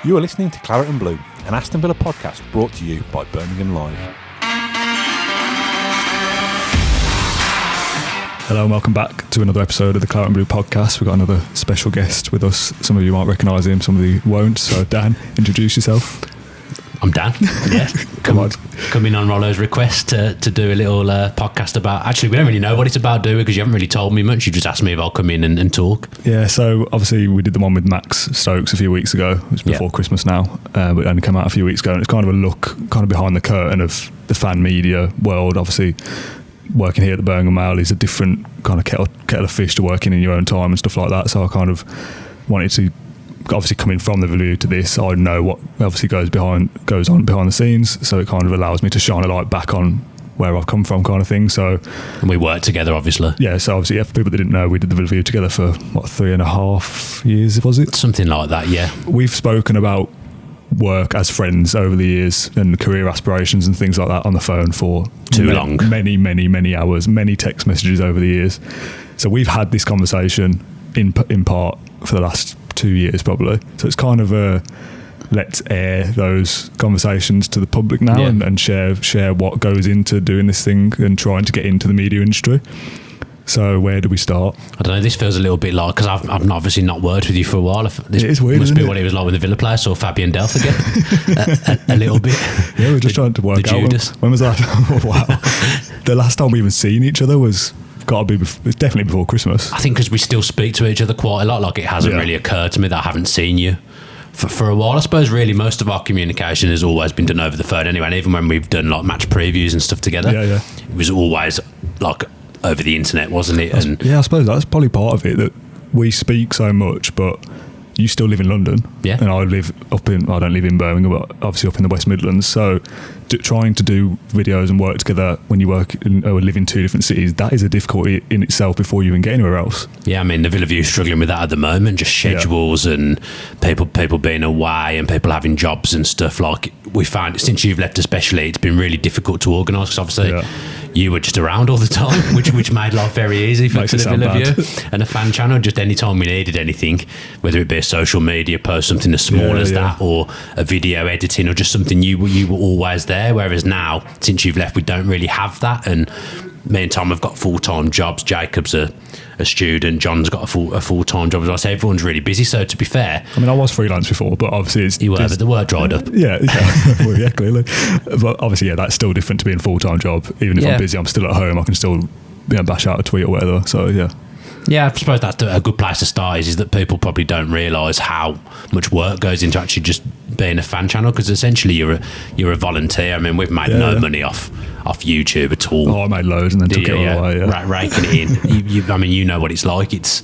You are listening to Claret and Blue, an Aston Villa podcast brought to you by Birmingham Live. Hello and welcome back to another episode of the Claret and Blue podcast. We've got another special guest with us. Some of you might recognise him, some of you won't. So Dan, introduce yourself. I'm Dan. Yeah, coming on Rollo's request to do a little podcast about. Actually, we don't really know what it's about, do we? Because you haven't really told me much. You just asked me if I'll come in and talk. Yeah, so obviously we did the one with Max Stokes a few weeks ago. It was before Christmas now, but it only came out a few weeks ago, and it's kind of a look, kind of behind the curtain of the fan media world. Obviously, working here at the Birmingham Mail is a different kind of kettle of fish to working in your own time and stuff like that. So I kind of wanted to. Obviously, coming from the Villa to this, I know what obviously goes on behind the scenes, so it kind of allows me to shine a light back on where I've come from, kind of thing. So, and we worked together, obviously. Yeah, so obviously, for people that didn't know, we did the Villa together for what, 3.5 years, was it? Something like that, yeah. We've spoken about work as friends over the years and career aspirations and things like that on the phone for too long, many hours, many text messages over the years. So we've had this conversation in part for the last 2 years probably, so it's kind of let's air those conversations to the public now and share what goes into doing this thing and trying to get into the media industry. So where do we start? I don't know, this feels a little bit like, because I've obviously not worked with you for a while. This it is weird, must be what it was like when the Villa player saw Fabian Delph again. a little bit. Yeah, we're just trying to work out when was that? Oh, wow. The last time we even seen each other was it's definitely before Christmas. I think because we still speak to each other quite a lot, like it hasn't really occurred to me that I haven't seen you for a while. I suppose really most of our communication has always been done over the phone anyway, and even when we've done like match previews and stuff together, it was always like over the internet, wasn't it? I suppose that's probably part of it, that we speak so much, but you still live in London, and I don't live in Birmingham, but obviously up in the West Midlands. So trying to do videos and work together when you work or live in two different cities, that is a difficulty in itself before you even get anywhere else. Yeah, I mean, the Villa View's struggling with that at the moment, just schedules and people being away and people having jobs and stuff. Like, we found since you've left especially, it's been really difficult to organise, because obviously you were just around all the time, which made life very easy for the Villa View and a fan channel. Just any time we needed anything, whether it be a social media post, something as small as that, or a video editing, or just something, you were always there. Whereas now, since you've left, we don't really have that. And me and Tom have got full-time jobs. Jacob's a student. John's got a full-time job. As I say, everyone's really busy. So to be fair, I mean, I was freelance before, but obviously but the work dried up. Well, clearly. But obviously, that's still different to being a full-time job. Even if I'm busy, I'm still at home. I can still bash out a tweet or whatever. So Yeah, I suppose that's a good place to start, is that people probably don't realise how much work goes into actually just being a fan channel, because essentially you're a volunteer. I mean, we've made no money off YouTube at all. Oh, I made loads and then took it all away. Raking it in. I mean, you know what it's like. It's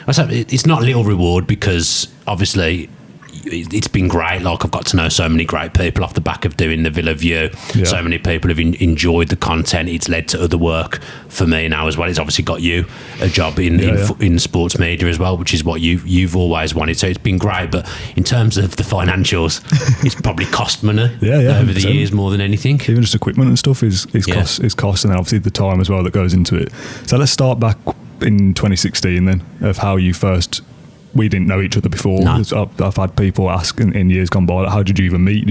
not a little reward, because obviously it's been great. Like, I've got to know so many great people off the back of doing the Villa View. So many people have enjoyed the content. It's led to other work for me now as well. It's obviously got you a job in sports media as well, which is what you've always wanted. So it's been great. But in terms of the financials, it's probably cost money over the years more than anything. Even just equipment and stuff is cost, and then obviously the time as well that goes into it. So let's start back in 2016 then, of how you first. We didn't know each other before. No. I've had people ask in years gone by, like, how did you even meet?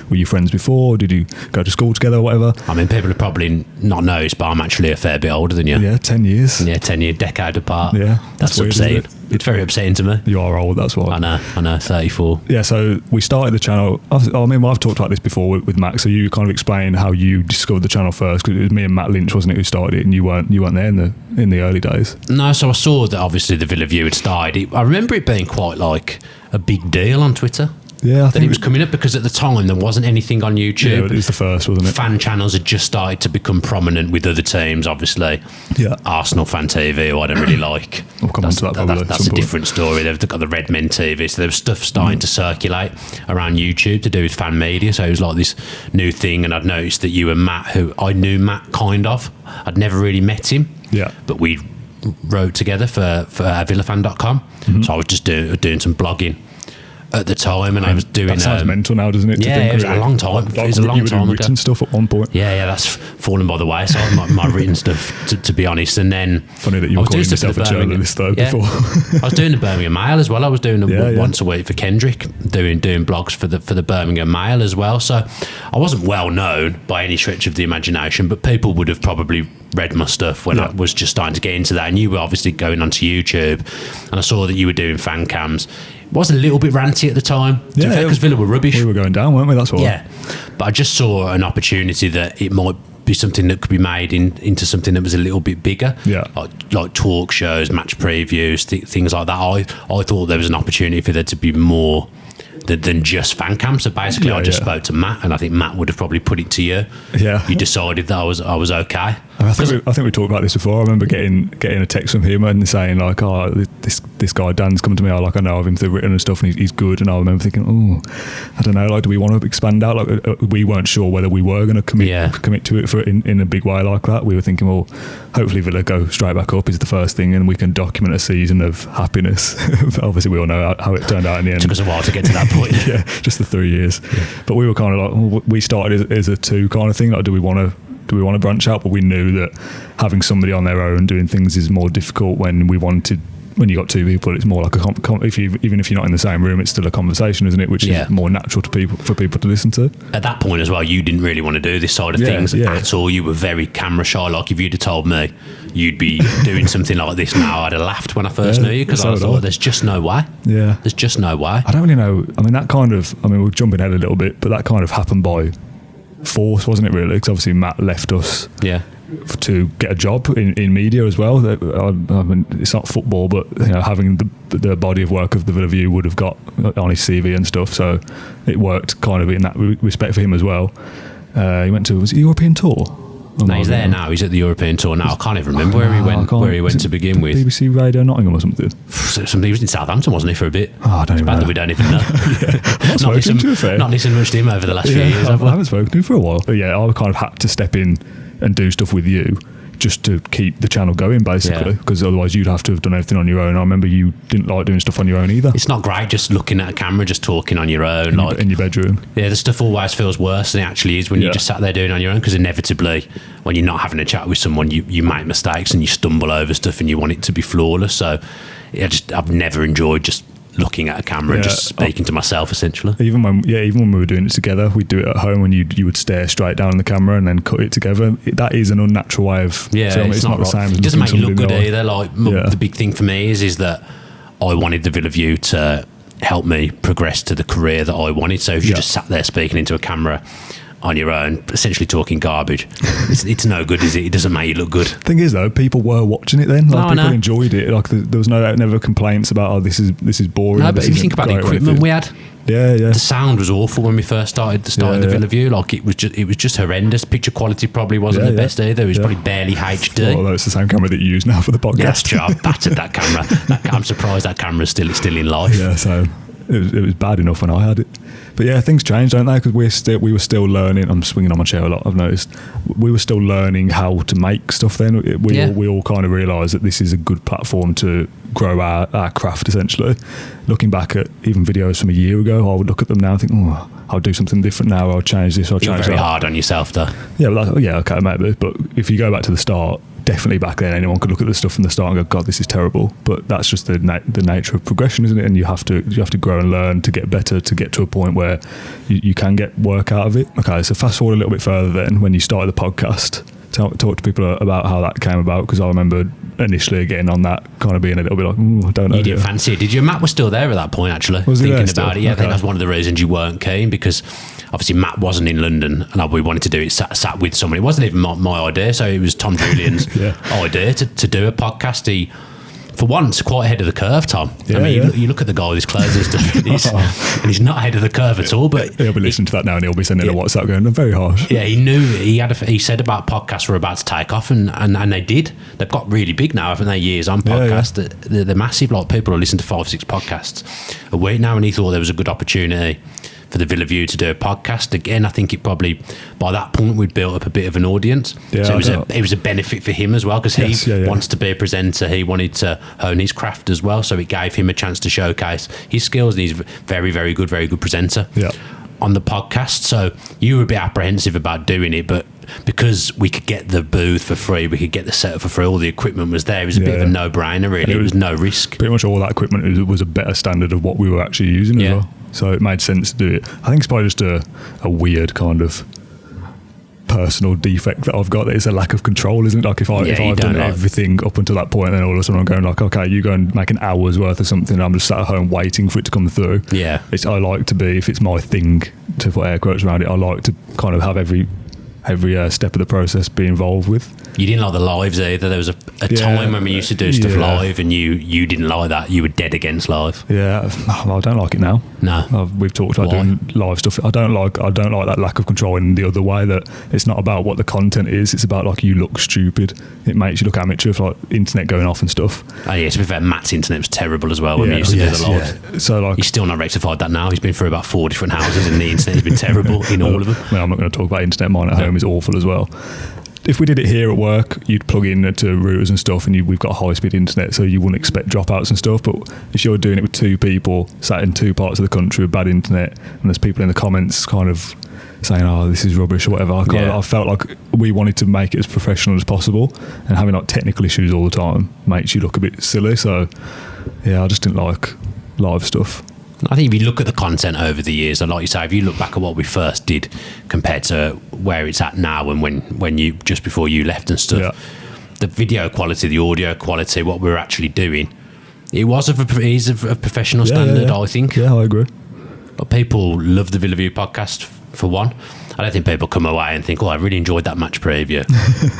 Were you friends before? Did you go to school together or whatever? I mean, people have probably not noticed, but I'm actually a fair bit older than you. Yeah, 10 years. Yeah, 10-year decade apart. Yeah. That's weird, upsetting. It's very upsetting to me. You are old, that's why. I know, 34. Yeah, so we started the channel. I've talked about this before with Max, so you kind of explain how you discovered the channel first, because it was me and Matt Lynch, wasn't it, who started it, and you weren't there in the early days. No, so I saw that obviously the Villa View had started. I remember it being quite like a big deal on Twitter. Yeah, I think it was coming up, because at the time there wasn't anything on YouTube. Yeah, it was the first, wasn't it? Fan channels had just started to become prominent with other teams, obviously. Yeah. Arsenal Fan TV, who I don't really like. We'll come on to that probably. That's a different story. They've got the Red Men TV, so there was stuff starting to circulate around YouTube to do with fan media. So it was like this new thing, and I'd noticed that you and Matt, who I knew Matt kind of, I'd never really met him. Yeah. But we wrote together for villafan.com. So I was just doing some blogging at the time, and I was doing. That sounds mental now, doesn't it? Yeah, it was a long time. It was a long time ago. Written stuff at one point. Yeah, that's fallen by the wayside. my written stuff, to be honest. And then funny that you were calling yourself a journalist though before. I was doing the Birmingham Mail as well. I was doing them once a week for Kendrick, doing blogs for the Birmingham Mail as well. So I wasn't well known by any stretch of the imagination, but people would have probably read my stuff when I was just starting to get into that. And you were obviously going onto YouTube, and I saw that you were doing fan cams. It was a little bit ranty at the time, because Villa were rubbish. We were going down, weren't we? That's why. Yeah, but I just saw an opportunity that it might be something that could be made into something that was a little bit bigger. Yeah, like talk shows, match previews, things like that. I thought there was an opportunity for there to be more than just fan cam. So basically, I just spoke to Matt, and I think Matt would have probably put it to you. Yeah, you decided that I was okay. I think we talked about this before. I remember getting a text from him and saying like, "Oh, this guy Dan's come to me. I know of him through written and stuff, and he's good." And I remember thinking, "Oh, I don't know. Like, do we want to expand out? Like, we weren't sure whether we were going to commit to it in a big way like that. We were thinking, well, hopefully Villa go straight back up is the first thing, and we can document a season of happiness. Obviously, we all know how it turned out in the end. It took us a while to get to that point. Yeah, just the 3 years. Yeah. But we were kind of like, we started as a two kind of thing. Like, do we want to branch out? But we knew that having somebody on their own doing things is more difficult when you got two people. It's more like even if you're not in the same room, it's still a conversation, isn't it? Which is more natural for people to listen to. At that point as well, you didn't really want to do this side of things at all. You were very camera shy. Like, if you'd have told me you'd be doing something like this now, I'd have laughed when I first knew you, because I thought there's just no way. Yeah, there's just no way. I don't really know. I mean, we're jumping ahead a little bit, but that kind of happened by force, wasn't it? Really, because obviously Matt left us. Yeah. To get a job in media as well. I mean, it's not football, but having the body of work of the Villa View would have got on his CV and stuff, so it worked kind of in that respect for him as well. He went to, was it European tour? No, he's there now. He's at the European tour now. I can't even remember where he went to begin with. BBC Radio Nottingham or something. He was in Southampton, wasn't he, for a bit? Oh, I don't even know. That we don't even know. Not listened much to him over the last few years. I haven't spoken to him for a while. But yeah, I kind of had to step in and do stuff with you just to keep the channel going, basically, because otherwise you'd have to have done everything on your own. I remember you didn't like doing stuff on your own either. It's not great just looking at a camera, just talking on your own. In your bedroom. Yeah, the stuff always feels worse than it actually is when you just sat there doing it on your own, because inevitably, when you're not having a chat with someone, you make mistakes and you stumble over stuff and you want it to be flawless. So I've never enjoyed just looking at a camera and just speaking to myself, essentially. Even when we were doing it together, we'd do it at home, and you would stare straight down the camera and then cut it together. That is an unnatural way of filming. It's not the same as it doesn't make you look good either. Like, the big thing for me is that I wanted the Villa View to help me progress to the career that I wanted. So if you just sat there speaking into a camera on your own, essentially talking garbage, it's no good, is it? It doesn't make you look good. Thing is, though, people were watching it then. Like, people enjoyed it. Like, there was never complaints about, this is boring. No, but if you think about the equipment we had, the sound was awful when we first started the Villa View. Like, it was just horrendous. Picture quality probably wasn't the best either. It was probably barely HD. Although it's the same camera that you use now for the podcast. Yeah, that's true. I've battered that camera. I'm surprised that camera's still in life. Yeah, so it was bad enough when I had it. But yeah, things change, don't they? Because we were still learning. I'm swinging on my chair a lot, I've noticed. We were still learning how to make stuff then. We all kind of realised that this is a good platform to grow our craft, essentially. Looking back at even videos from a year ago, I would look at them now and think, I'll do something different now, I'll change this, I'll change that. You're very hard on yourself, though. Yeah, okay, maybe. But if you go back to the start, definitely back then anyone could look at the stuff from the start and go, God, this is terrible. But that's just the nature of progression, isn't it? And you have to grow and learn to get better, to get to a point where you can get work out of it. Okay, so fast forward a little bit further then, when you started the podcast, talk to people about how that came about, because I remember initially getting on that, kind of being a little bit like, I don't know. You didn't fancy it, did you? Matt was still there at that point, actually, was thinking about it. Yeah, I think that's one of the reasons you weren't keen, because obviously Matt wasn't in London and we wanted to do it sat with someone. It wasn't even my idea, so it was Tom Julian's idea to do a podcast. He, for once, quite ahead of the curve, Tom. You look at the guy with his clothes and stuff, and he's not ahead of the curve at all. But he'll be listening to that now, and he'll be sending a WhatsApp going, "They're very harsh." Yeah, he knew. He said about podcasts were about to take off, and they did. They've got really big now, haven't they? Years on podcasts, they're massive. Like, people are listening to 5-6 podcasts a week now, and he thought there was a good opportunity for the Villa View to do a podcast. Again, I think it probably, by that point, we'd built up a bit of an audience. Yeah, So it was a benefit for him as well, because he wants to be a presenter. He wanted to hone his craft as well. So it gave him a chance to showcase his skills. And he's a very, very good presenter on the podcast. So you were a bit apprehensive about doing it, but because we could get the booth for free, we could get the setup for free, all the equipment was there, it was a bit of a no-brainer really. It was no risk. Pretty much all that equipment was a better standard of what we were actually using as well. So it made sense to do it. I think it's probably just a weird kind of personal defect that I've got. That it's a lack of control, isn't it? Like if I've done everything up until that point, then all of a sudden I'm going like, okay, you go and make an hour's worth of something, and I'm just sat at home waiting for it to come through. Yeah. I like to be, if it's my thing, to put air quotes around it, I like to kind of have every step of the process be involved with. You didn't like the lives either. There was a time when we used to do stuff live, and you didn't like that. You were dead against live. Yeah, I don't like it now. No, we've talked about doing live stuff. I don't like that lack of control in the other way. That it's not about what the content is. It's about like you look stupid. It makes you look amateur for like internet going off and stuff. Oh yeah, to be fair, Matt's internet was terrible as well when we used to do the live. Yeah. So like, he's still not rectified that now. He's been through about 4 different houses, and the internet has been terrible in all of them. I'm not going to talk about internet. Mine at home is awful as well. If we did it here at work, you'd plug in to routers and stuff, and we've got high-speed internet, so you wouldn't expect dropouts and stuff. But if you're doing it with 2 people sat in 2 parts of the country with bad internet, and there's people in the comments kind of saying, "Oh, this is rubbish" or whatever, I felt like we wanted to make it as professional as possible, and having like technical issues all the time makes you look a bit silly. So yeah, I just didn't like live stuff. I think if you look at the content over the years, and like you say, if you look back at what we first did compared to where it's at now, and when you just before you left and stuff, the video quality, the audio quality, what we were actually doing, it was of a professional standard. I think. Yeah, I agree. But people love the Villa View podcast for one. I don't think people come away and think, "Oh, I really enjoyed that match preview."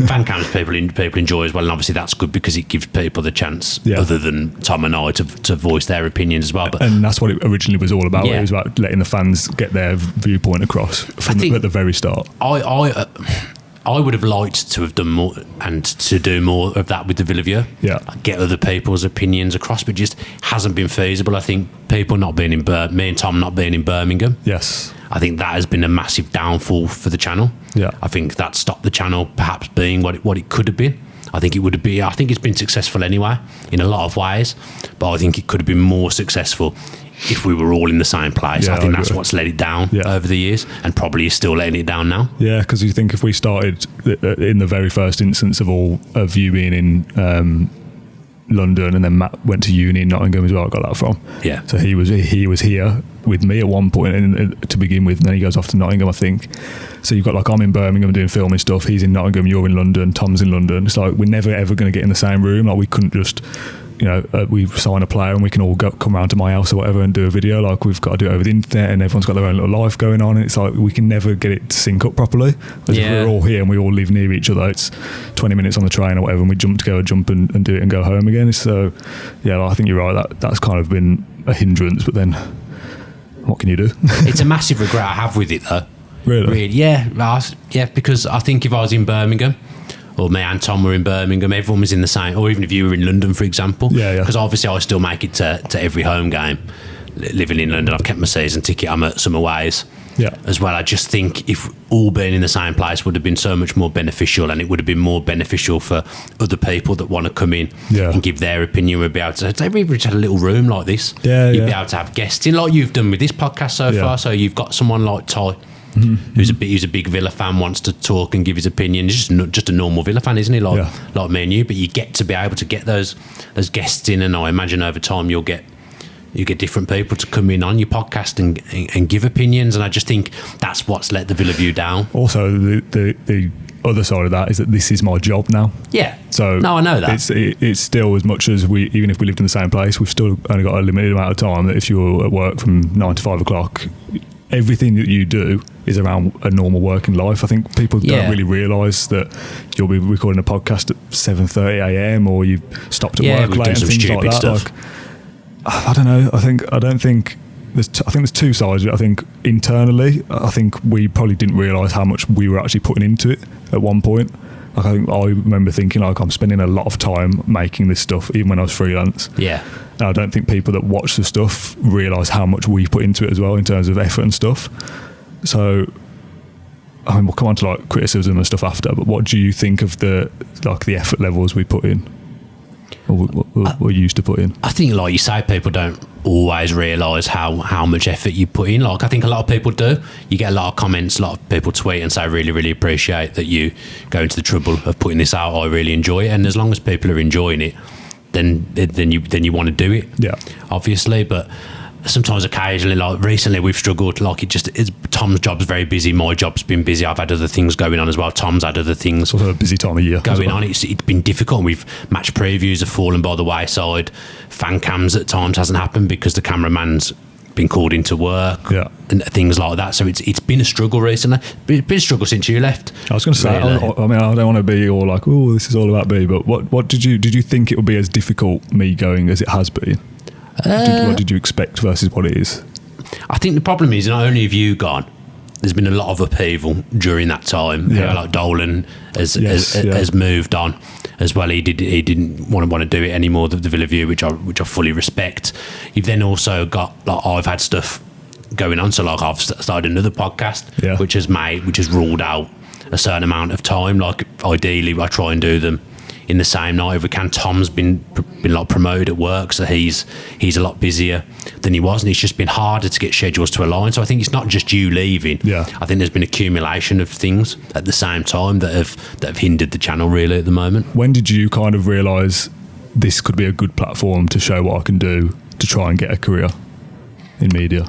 Fan cams people enjoy as well, and obviously that's good because it gives people the chance, other than Tom and I, to voice their opinions as well. And that's what it originally was all about. It was about letting the fans get their viewpoint across at the very start. I would have liked to have done more and to do more of that with the Villa View. Yeah, get other people's opinions across, but just hasn't been feasible. I think people not being in me and Tom not being in Birmingham. Yes. I think that has been a massive downfall for the channel. Yeah, I think that stopped the channel perhaps being what it could have been. I think it would have been. I think it's been successful anyway in a lot of ways, but I think it could have been more successful if we were all in the same place. I think that's what's let it down over the years, and probably is still letting it down now. Yeah, because you think if we started in the very first instance of you being in London, and then Matt went to uni in Nottingham as well, I got that from. Yeah. So he was here with me at one point to begin with, and then he goes off to Nottingham, I think. So you've got like, I'm in Birmingham doing filming stuff, he's in Nottingham, you're in London, Tom's in London. It's like we're never ever going to get in the same room. Like we couldn't just, we sign a player and we can all come round to my house or whatever and do a video. Like we've got to do it over the internet, and everyone's got their own little life going on, and it's like we can never get it to sync up properly. As if we're all here and we all live near each other, it's 20 minutes on the train or whatever, and we jump and do it and go home again. So yeah, I think you're right, that's kind of been a hindrance, but then what can you do? It's a massive regret I have with it though. Really? Yeah, because I think if I was in Birmingham, or me and Tom were in Birmingham, everyone was in the same, or even if you were in London, for example. Because obviously I still make it to every home game. Living in London, I've kept my season ticket, I'm at some aways as well. I just think if all being in the same place would have been so much more beneficial, and it would have been more beneficial for other people that want to come in and give their opinion. We'd be able to, if we just had a little room like this, you'd be able to have guests in, like you've done with this podcast so far. So you've got someone like Ty, who's a big Villa fan, wants to talk and give his opinion. He's just a normal Villa fan, isn't he? Like me and you. But you get to be able to get those guests in, and I imagine over time you get different people to come in on your podcast and give opinions. And I just think that's what's let the Villa View down. Also, the other side of that is that this is my job now. Yeah. So no, I know that. It's still, as much as even if we lived in the same place, we've still only got a limited amount of time. That if you're at work from 9 to 5 o'clock, everything that you do is around a normal working life. I think people don't really realise that you'll be recording a podcast at 7:30 a.m. or you've stopped at work late and things like that. Stuff. Like, I don't know. I think there's two sides of it. I think internally, I think we probably didn't realise how much we were actually putting into it at one point. Like, I remember thinking, like, I'm spending a lot of time making this stuff, even when I was freelance. Yeah. And I don't think people that watch the stuff realise how much we put into it as well in terms of effort and stuff. So, I mean, we'll come on to like criticism and stuff after, but what do you think of the effort levels we put in? Or we're used to put in? I think, like you say, people don't always realise how much effort you put in. Like, I think a lot of people do. You get a lot of comments, a lot of people tweet and say, really, really appreciate that you go into the trouble of putting this out. I really enjoy it. And as long as people are enjoying it, then you want to do it. Yeah. Obviously, but sometimes occasionally, like recently, we've struggled. Like, Tom's job's very busy. My job's been busy. I've had other things going on as well. Tom's had other things. It's also a busy time of year going well. on. It's been difficult. Match previews have fallen by the wayside. Fan cams at times hasn't happened because the cameraman's been called into work. Yeah. And things like that. So it's been a struggle recently. It's been a struggle since you left. I was going to say, really. I mean, I don't want to be all like, oh, this is all about me. But what did you think it would be as difficult me going as it has been? What did you expect versus what it is? I think the problem is not only have you gone, there's been a lot of upheaval during that time. Yeah. Like Dolan has moved on as well. He didn't want to do it anymore. The Villa View, which I fully respect. You've then also got, like, I've had stuff going on. So, like, I've started another podcast, which has ruled out a certain amount of time. Like, ideally, I try and do them in the same night if we can. Tom's been like promoted at work, so he's a lot busier than he was, and it's just been harder to get schedules to align. So I think it's not just you leaving. Yeah. I think there's been accumulation of things at the same time that have hindered the channel really at the moment. When did you kind of realise this could be a good platform to show what I can do to try and get a career in media?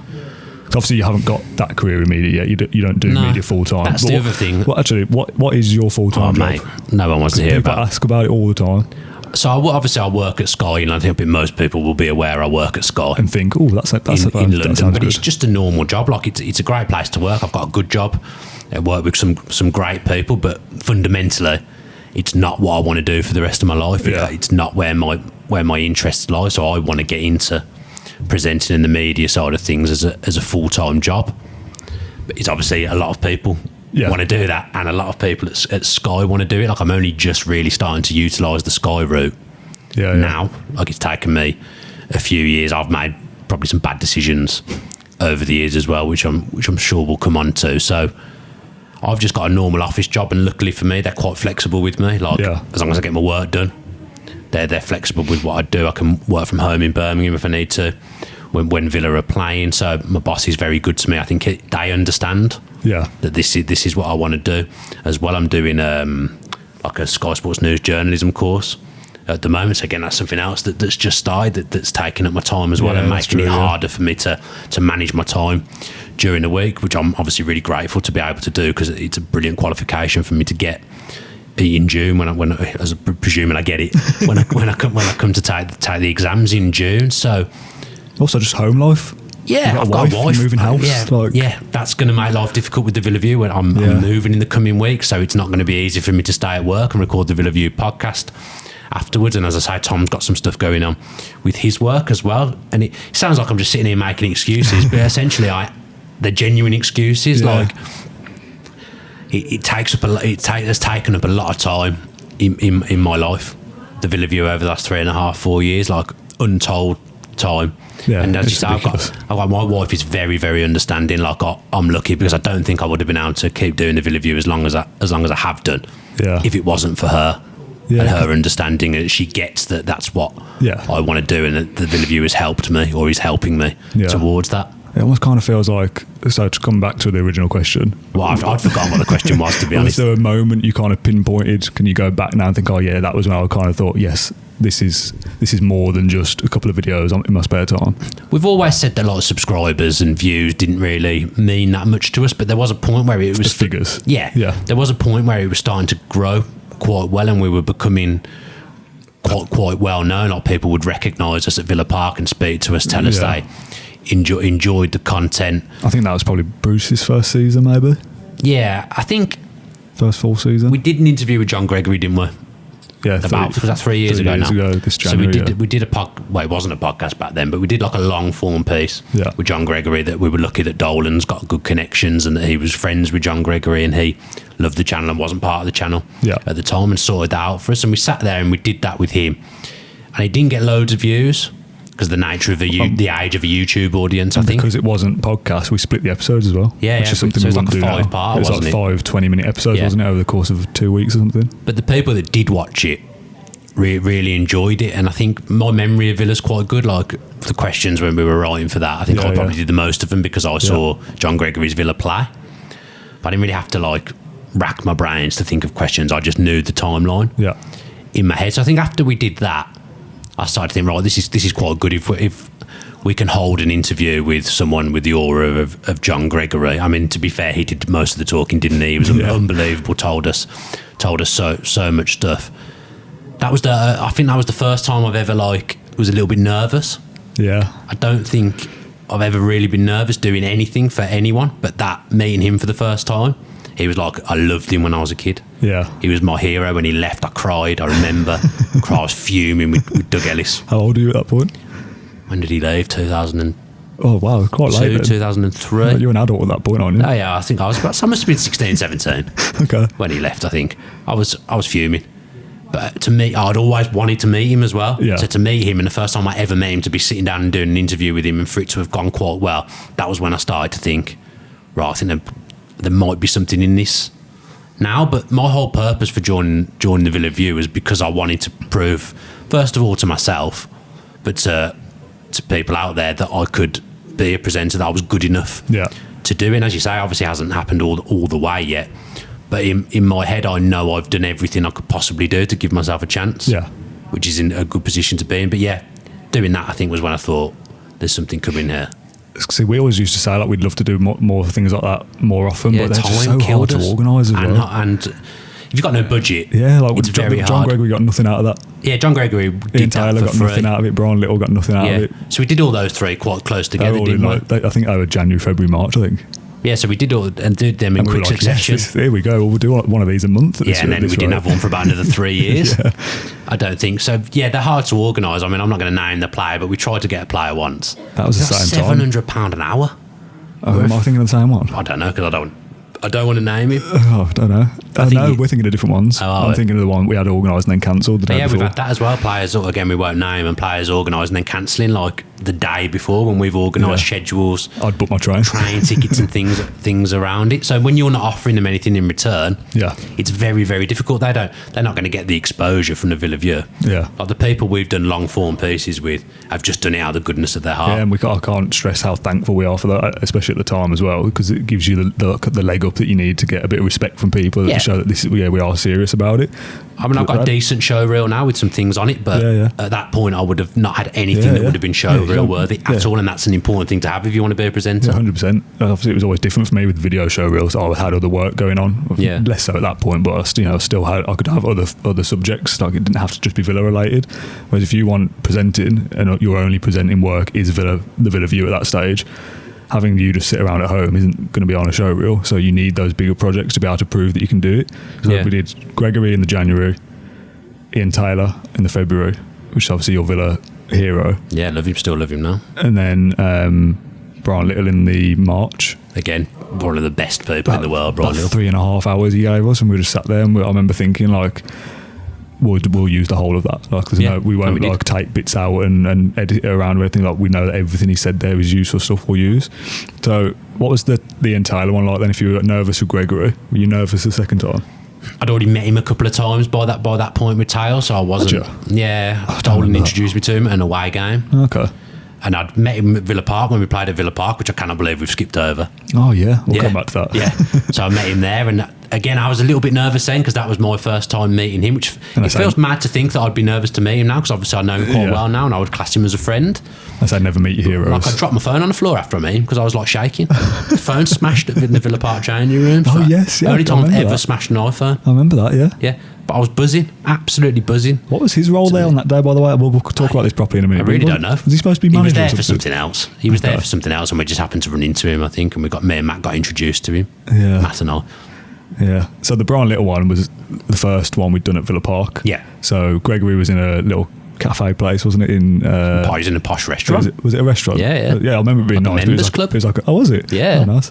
So obviously you haven't got that career in media yet. You don't do media full time. That's the other thing. What is your full time job? Mate, no one wants to hear people about. Ask about it all the time. So I work at Sky, and I think most people will be aware I work at Sky and think, oh, that's in London. But good. it's just a normal job. Like, it's a great place to work. I've got a good job. I work with some great people, but fundamentally, it's not what I want to do for the rest of my life. Yeah. It's not where my interests lie. So I want to get into presenting in the media side of things as a full-time job. But it's obviously a lot of people want to do that, and a lot of people at Sky want to do it. Like, I'm only just really starting to utilise the Sky route now. Like, it's taken me a few years. I've made probably some bad decisions over the years as well, which I'm sure we'll come on to. So I've just got a normal office job, and luckily for me, they're quite flexible with me. Like, as long as I get my work done, they're flexible with what I do. I can work from home in Birmingham if I need to when Villa are playing. So my boss is very good to me. I think they understand that this is what I want to do as well. I'm doing like a Sky Sports News journalism course at the moment. So again, that's something else that's just started that's taking up my time as well, and making it harder for me to manage my time during the week, which I'm obviously really grateful to be able to do, because it's a brilliant qualification for me to get in June as presuming I get it when I come to take the exams in June. So also just home life. Yeah, I've got a wife. Moving house. That's going to make life difficult with the Villa View when I'm moving in the coming weeks. So it's not going to be easy for me to stay at work and record the Villa View podcast afterwards. And as I say, Tom's got some stuff going on with his work as well. And it sounds like I'm just sitting here making excuses, but essentially they're genuine excuses. Like, it has taken up a lot of time in my life, the Villa View, over the last 3.5-4 years, like untold time. And as you say, I've got my wife is very, very understanding. Like, I'm lucky because I don't think I would have been able to keep doing the Villa View as long as I have done if it wasn't for her and her understanding, and she gets that's what I want to do, and that the Villa View has helped me, or is helping me towards that. It almost kind of feels like, so to come back to the original question. Well, I'd forgotten what the question was, to be honest. Was there a moment you kind of pinpointed? Can you go back now and think, oh yeah, that was when I kind of thought, yes, this is more than just a couple of videos in my spare time? We've always said that a lot of subscribers and views didn't really mean that much to us, but there was a point where it was... The figures. Yeah. There was a point where it was starting to grow quite well, and we were becoming quite well known. Like, people would recognise us at Villa Park and speak to us, tell us they enjoyed the content. I think that was probably Bruce's first season, maybe. Yeah, I think first full season. We did an interview with John Gregory, didn't we? Yeah, was that 3 years ago now? This January, so we did a it wasn't a podcast back then, but we did like a long form piece with John Gregory, that we were lucky that Dolan's got good connections and that he was friends with John Gregory and he loved the channel and wasn't part of the channel at the time and sorted that out for us. And we sat there and we did that with him, and he didn't get loads of views because the nature of the age of a YouTube audience, I think. Because it wasn't podcast, we split the episodes as well. Which is something we wouldn't do now. It was like 5 20-minute episodes, wasn't it, over the course of 2 weeks or something? But the people that did watch it really enjoyed it, and I think my memory of Villa's quite good. Like the questions when we were writing for that, I think I probably did the most of them because I saw John Gregory's Villa play. But I didn't really have to like rack my brains to think of questions. I just knew the timeline in my head. So I think after we did that, I started to think, right, this is quite good if we can hold an interview with someone with the aura of John Gregory. I mean, to be fair, he did most of the talking, didn't he? He was unbelievable. Told us so much stuff. I think that was the first time I've ever was a little bit nervous. Yeah. I don't think I've ever really been nervous doing anything for anyone, but that meeting him for the first time, he was like, I loved him when I was a kid. Yeah. He was my hero. When he left, I cried. I remember. I was fuming with Doug Ellis. How old are you at that point? When did he leave? 2000. Oh, wow. Quite late then. 2003. Well, you're an adult at that point, aren't you? Oh, yeah. I think I was about, so I must have been 16, 17. Okay. When he left, I think. I was fuming. But to me, I'd always wanted to meet him as well. Yeah. So to meet him, and the first time I ever met him, to be sitting down and doing an interview with him and for it to have gone quite well, that was when I started to think, right, I think there might be something in this now. But my whole purpose for joining the Villa View was because I wanted to prove, first of all, to myself, but to people out there that I could be a presenter, that I was good enough to do it. And as you say, obviously it hasn't happened all the way yet. But in my head, I know I've done everything I could possibly do to give myself a chance, which is in a good position to be in. But yeah, doing that, I think, was when I thought, there's something coming here. See, we always used to say like we'd love to do more things like that more often, but they're just so hard to organise as well. And if you've got no budget, it's very hard. John Gregory got nothing out of that. Yeah, John Gregory did Ian Taylor that for got free. nothing out of it. Brian Little got nothing out of it. So we did all those three quite close together, all didn't we? I think they were January, February, March, I think. Yeah, so we did all and did them in quick succession. Here we go. We'll do one of these a month. And then we didn't have one for about another 3 years. I don't think so. Yeah, they're hard to organise. I mean, I'm not going to name the player, but we tried to get a player once. That was the same time. £700 an hour. Am I thinking of the same one? I don't know because I don't want to name him. Oh, I don't know. No, we're thinking of different ones. I'm thinking of the one we had organised and then cancelled the day before. We've had that as well. Players, again, we won't name, and players organised and then cancelling like the day before when we've organised schedules. I'd book my train tickets and things around it. So when you're not offering them anything in return, it's very, very difficult. They're not going to get the exposure from the Villa View. Yeah. Like the people we've done long form pieces with have just done it out of the goodness of their heart. Yeah, and I can't stress how thankful we are for that, especially at the time as well, because it gives you the leg up that you need to get a bit of respect from people to show that we are serious about it. I mean, I've got a decent show reel now with some things on it, but at that point I would have not had anything that would have been show reel worthy at all, and that's an important thing to have if you want to be a presenter. 100%. Obviously, it was always different for me with video show reels. I had other work going on, less so at that point, but I could have other subjects. Like it didn't have to just be Villa related. Whereas if you want presenting and you're only presenting work is the Villa View at that stage, having you just sit around at home isn't going to be on a show reel. So you need those bigger projects to be able to prove that you can do it. So we did Gregory in the January, Ian Taylor in the February, which is obviously your Villa hero. Yeah, still love him now. And then Brian Little in the March. Again, one of the best people in the world, Brian Little. 3.5 hours he gave us, and we just sat there and I remember thinking like, we'll use the whole of that. Like, we won't take bits out and edit it around or anything. Like, we know that everything he said there is useful stuff we'll use. So, what was the Ian Taylor one like then? If you were nervous with Gregory, were you nervous the second time? I'd already met him a couple of times by that point with Taylor, so I wasn't. Yeah, Dolan introduced me to him at an away game. Okay. And I'd met him at Villa Park when we played at Villa Park, which I cannot believe we've skipped over. Oh yeah, we'll come back to that. Yeah, so I met him there, and again, I was a little bit nervous then because that was my first time meeting him, which it feels mad to think that I'd be nervous to meet him now because obviously I know him quite well now and I would class him as a friend. I say never meet your heroes. Like I dropped my phone on the floor after I met him because I was like shaking. The phone smashed in the Villa Park changing room. Oh yes, yeah. Only time I've ever smashed an iPhone. I remember that, yeah. Yeah. But I was buzzing, absolutely buzzing. What was his role there on that day, by the way? We'll talk about this properly in a minute. I really don't know. Was he supposed to be manager? He was there for something else. He was there for something else, and we just happened to run into him, I think, and me and Matt got introduced to him. Yeah. Matt and I. Yeah. So the Brian Little one was the first one we'd done at Villa Park. Yeah. So Gregory was in a little cafe place, wasn't it? He was in a posh restaurant. Was it a restaurant? Yeah. Yeah, I remember it being like nice. A members club. It was like, oh, was it? Yeah. Oh, nice.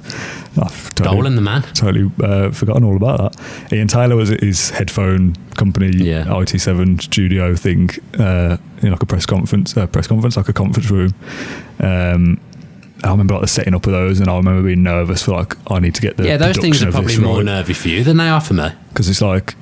Dolan the man. Totally forgotten all about that. Ian Taylor was at his headphone company, IT7 studio thing, in like a press conference, like a conference room. I remember like the setting up of those, and I remember being nervous for like, I need to get the those things are probably more nervy for you than they are for me. Because it's like,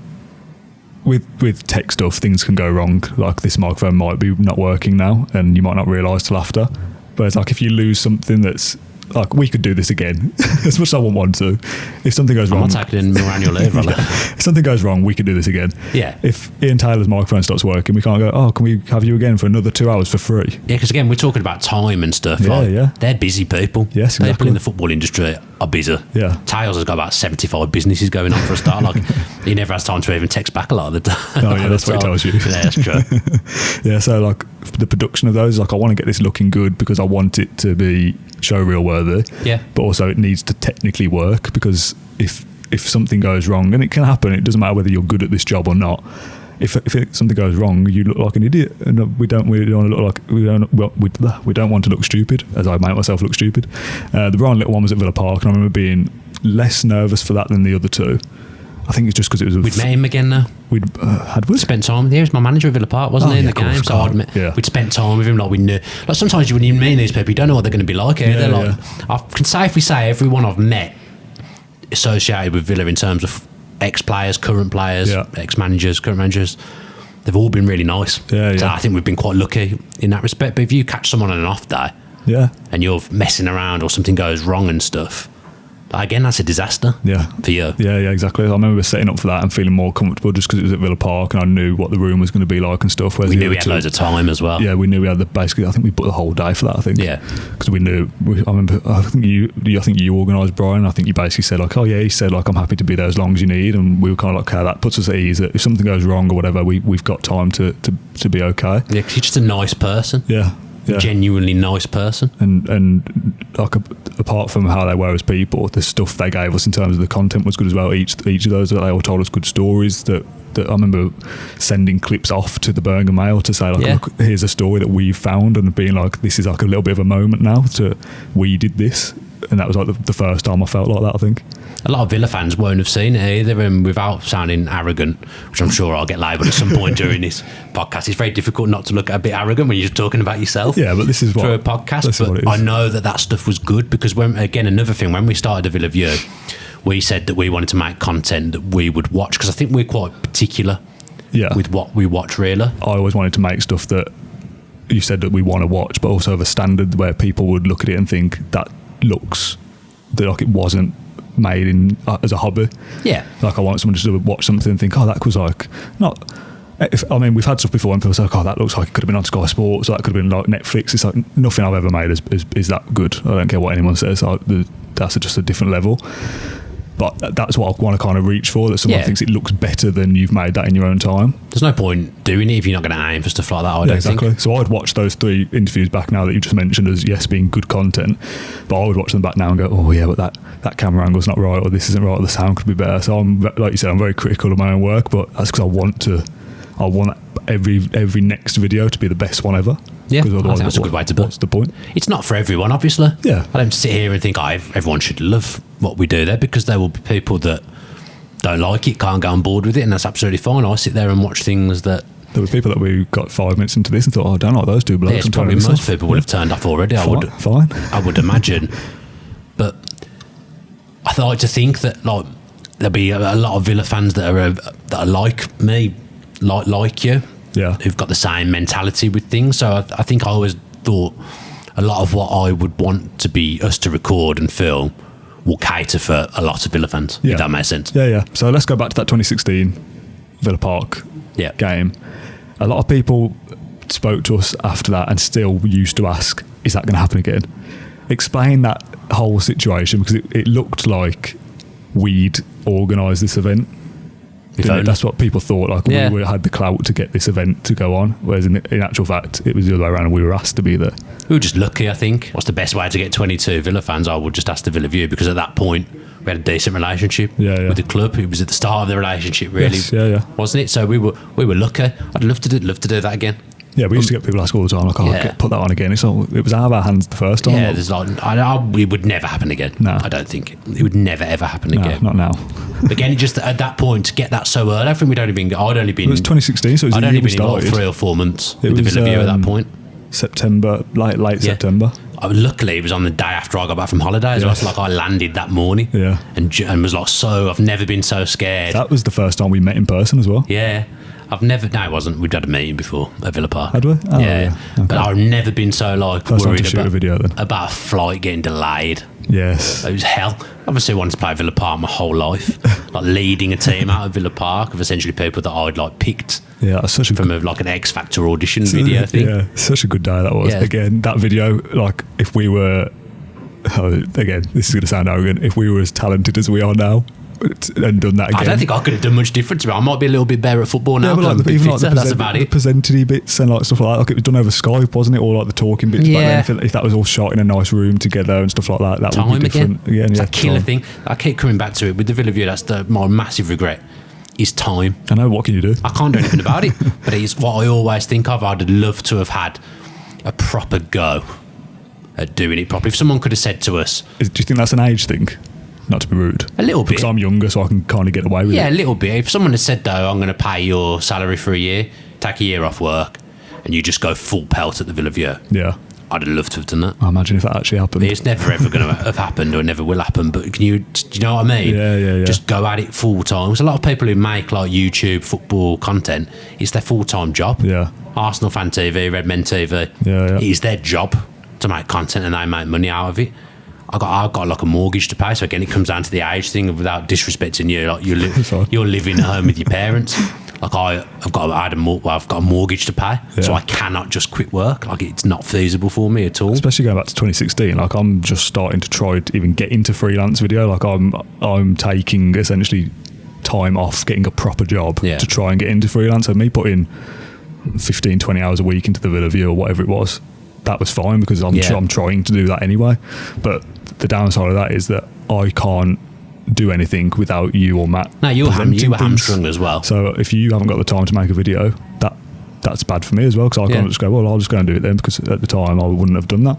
with tech stuff, things can go wrong. Like this microphone might be not working now, and you might not realise till after. But it's like if you lose something that's like, we could do this again as much as I won't want to. If something goes wrong, I'm not taking more annual leave. If something goes wrong, we could do this again. Yeah. If Ian Taylor's microphone stops working, we can't go, oh, can we have you again for another 2 hours for free? Yeah, because again, we're talking about time and stuff. They're busy people. Yes, exactly. People in the football industry are busy. Yeah. Tails has got about 75 businesses going on for a start. Like, he never has time to even text back a lot of the time. Oh yeah, that's what he tells you. Yeah, that's true. Yeah, so like the production of those, like I want to get this looking good because I want it to be showreel worthy. Yeah. But also it needs to technically work, because if something goes wrong, and it can happen, it doesn't matter whether you're good at this job or not. If something goes wrong, you look like an idiot, and we don't want to look stupid, as I make myself look stupid. The Brian Little one was at Villa Park, and I remember being less nervous for that than the other two. I think it's just because it was. We'd met him again now. We'd spent time with him. He was my manager at Villa Park, wasn't he, in the game? So we'd spent time with him. Like we knew. Like sometimes you wouldn't even meet these people. You don't know what they're going to be like. I can safely say everyone I've met associated with Villa in terms of ex-players, current players, ex-managers, current managers, they've all been really nice. So I think we've been quite lucky in that respect. But if you catch someone on an off day, and you're messing around or something goes wrong and stuff, again, that's a disaster for you. Yeah, exactly. I remember setting up for that and feeling more comfortable just because it was at Villa Park and I knew what the room was going to be like and stuff. We knew we had loads of time as well. Yeah, we knew we had I think we booked the whole day for that, I think. Yeah. Because we knew, I think you organised Brian. I think you basically said like, oh yeah, he said like, I'm happy to be there as long as you need. And we were kind of like, okay, that puts us at ease. That if something goes wrong or whatever, we've got time to be okay. Yeah, because you're just a nice person. Yeah. Genuinely nice person, and like apart from how they were as people, the stuff they gave us in terms of the content was good as well. Each of those, they all told us good stories. That I remember sending clips off to the Birmingham Mail to say like, look, here's a story that we've found, and being like, this is like a little bit of a moment now to we did this, and that was like the first time I felt like that, I think. A lot of Villa fans won't have seen it either, and without sounding arrogant, which I'm sure I'll get labelled at some point during this podcast, it's very difficult not to look a bit arrogant when you're just talking about yourself. Yeah, but this is what through a podcast. But I know that stuff was good because another thing, when we started the Villa View, we said that we wanted to make content that we would watch, because I think we're quite particular with what we watch, really. I always wanted to make stuff that you said that we want to watch, but also of a standard where people would look at it and think that looks like it wasn't made in as a hobby. Yeah. Like I want someone to watch something and think, oh, that was like not. We've had stuff before and people say, oh, that looks like it could have been on Sky Sports, or that could have been like Netflix. It's like nothing I've ever made is that good. I don't care what anyone says. That's just a different level. But that's what I want to kind of reach for, that someone thinks it looks better than you've made that in your own time. There's no point doing it if you're not going to aim for stuff like that, I don't think. So I'd watch those 3 interviews back now that you just mentioned as, yes, being good content, but I would watch them back now and go, oh yeah, but that camera angle's not right, or this isn't right, or the sound could be better. So I'm, like you said, I'm very critical of my own work, but that's because I want every next video to be the best one ever. Yeah, I think that's a good way to put it. What's the point? It's not for everyone, obviously. Yeah. I don't sit here and think, everyone should love what we do there, because there will be people that don't like it, can't get on board with it, and that's absolutely fine. I sit there and watch things that... There were people that we got 5 minutes into this and thought, I don't like those two blokes. Yeah, probably most people would have turned off already, Fine. I would imagine. But I like to think that like there'll be a lot of Villa fans that are like me, like you, who've got the same mentality with things. So I think I always thought a lot of what I would want to be us to record and film will cater for a lot of Villa fans, if that makes sense. Yeah. So let's go back to that 2016 Villa Park game. A lot of people spoke to us after that and still used to ask, is that going to happen again? Explain that whole situation, because it looked like we'd organised this event. That's what people thought, like we had the clout to get this event to go on, whereas in actual fact it was the other way around and we were asked to be there. We were just lucky, I think. What's the best way to get 22 Villa fans? I would just ask the Villa View, because at that point we had a decent relationship Yeah. with the club. It was at the start of the relationship, really, Yes, yeah. wasn't it? So we were lucky. I'd love to do that again. Yeah, we used to get people ask all the time, like, put that on again. It was out of our hands the first time. Yeah, there's like, it would never happen again. No. I don't think. It would never, ever happen again. Not now. Again, just at that point, to get that so early, I think I'd only been... It was 2016, so it was I'd the only year we been in like started. 3 or 4 months with the Villa View at that point. September, late September. Luckily, it was on the day after I got back from holiday as well. So, like, I landed that morning. Yeah. And was like, I've never been so scared. That was the first time we met in person as well. Yeah. No, it wasn't. We'd had a meeting before at Villa Park. Had we? Oh, yeah. Okay. But I've never been so like First time worried to shoot a video, then. about a flight getting delayed. Yes. It was hell. Obviously, I wanted to play Villa Park my whole life. Like leading a team out of Villa Park of essentially people that I'd like picked. Yeah, that's such a from like an X Factor audition video thing. Yeah, such a good day that was. Yeah. Again, that video, like if we were, again, this is going to sound arrogant, if we were as talented as we are now and done that again. I don't think I could have done much different to it. I might be a little bit better at football now. Yeah, but like I'm a bit fitter, that's about the it. presentity bits and like stuff like that. Like it was done over Skype, wasn't it? Or like the talking bits back then. If that was all shot in a nice room together and stuff like that, that would be different. Again. It's yeah, a killer time. thing. I keep coming back to it with the Villa View. That's my massive regret. Is time. I know, what can you do? I can't do anything about it, but it's what I always think of. I'd love to have had a proper go at doing it properly. If someone could have said to us... Do you think that's an age thing? Not to be rude. A little bit. Because I'm younger, so I can kind of get away with it. Yeah, a little bit. If someone had said, though, I'm going to pay your salary for a year, take a year off work, and you just go full pelt at the Villa View. Yeah. I'd have loved to have done that. I imagine if that actually happened. It's never ever going to have happened, or never will happen. But do you know what I mean? Yeah. Just go at it full time. There's a lot of people who make like YouTube football content. It's their full time job. Yeah. Arsenal Fan TV, Red Men TV. Yeah. It is their job to make content, and they make money out of it. I've got like a mortgage to pay. So again, it comes down to the age thing. Of without disrespecting you, like you're living at home with your parents. Like I've got a mortgage to pay, so I cannot just quit work. Like it's not feasible for me at all. Especially going back to 2016, like I'm just starting to try to even get into freelance video. Like I'm taking essentially time off getting a proper job to try and get into freelance. So me putting 15, 20 hours a week into the Villa View or whatever it was, that was fine because I'm trying to do that anyway. But the downside of that is that I can't do anything without you or Matt. No, you were hamstrung as well. So if you haven't got the time to make a video, that's bad for me as well, because I can't just go, well, I'll just go and do it then, because at the time I wouldn't have done that.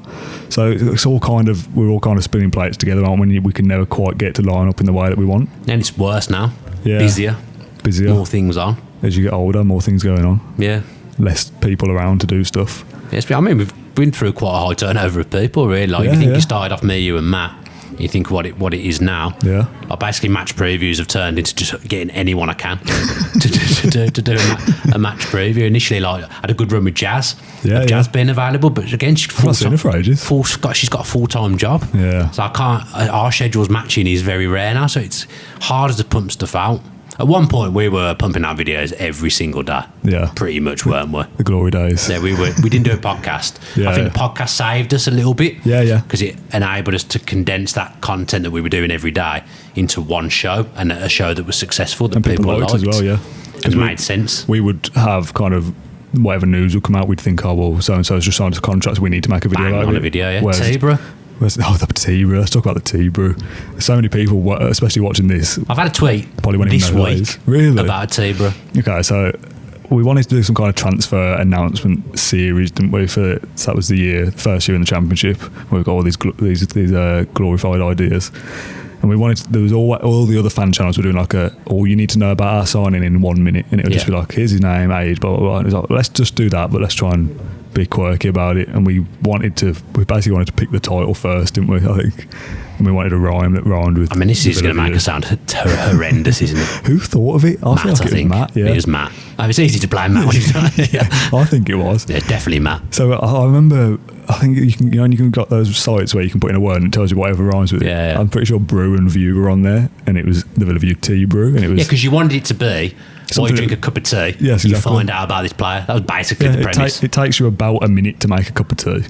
So it's all we're all kind of spinning plates together, aren't we? We can never quite get to line up in the way that we want. And it's worse now. Yeah. Busier. More things on. As you get older, more things going on. Yeah. Less people around to do stuff. Yes, I mean, we've been through quite a high turnover of people, really. Like, you think you started off me, you and Matt. You think what it is now. Yeah. Like basically, match previews have turned into just getting anyone I can to do a match preview. Initially, like I had a good run with Jazz. Yeah, Jazz being available, but again, she's not seen her for ages. She's got a full-time job. Yeah. So I can't. Our schedules matching is very rare now, so it's harder to pump stuff out. At one point, we were pumping out videos every single day. Yeah. Pretty much, weren't we? The glory days. Yeah, we didn't do a podcast. I think the podcast saved us a little bit. Yeah. Because it enabled us to condense that content that we were doing every day into one show, and a show that was successful, that people liked as well, yeah. It made sense. We would have kind of whatever news would come out, we'd think, oh, well, so-and-so's just signed a contract, so we need to make a video on a video, yeah. T-Brew. The T-Brew. Let's talk about the T-Brew. So many people, especially watching this. I've had a tweet this week really? About a T-Brew. Okay, so we wanted to do some kind of transfer announcement series, didn't we? So that was the first year in the Championship. We've got all these glorified ideas. And we wanted there was all the other fan channels were doing like all you need to know about our signing in 1 minute. And it would just be like, here's his name, age, blah, blah, blah. And it was like, let's just do that, but let's try and be quirky about it. And we basically wanted to pick the title first, didn't we? I think. And we wanted a rhyme that rhymed with. I mean, this is going to make us sound horrendous, isn't it? Who thought of it? I feel like it was Matt. Yeah. It was Matt. It's easy to blame Matt when you've done it. Yeah, I think it was. Yeah, definitely Matt. So I remember. I think you can got those sites where you can put in a word and it tells you whatever rhymes with it. Yeah. I'm pretty sure Brew and View were on there, and it was the Villa View Tea Brew, and it was because you wanted it to be. While you drink a cup of tea, you find out about this player. That was basically the premise. It takes you about a minute to make a cup of tea.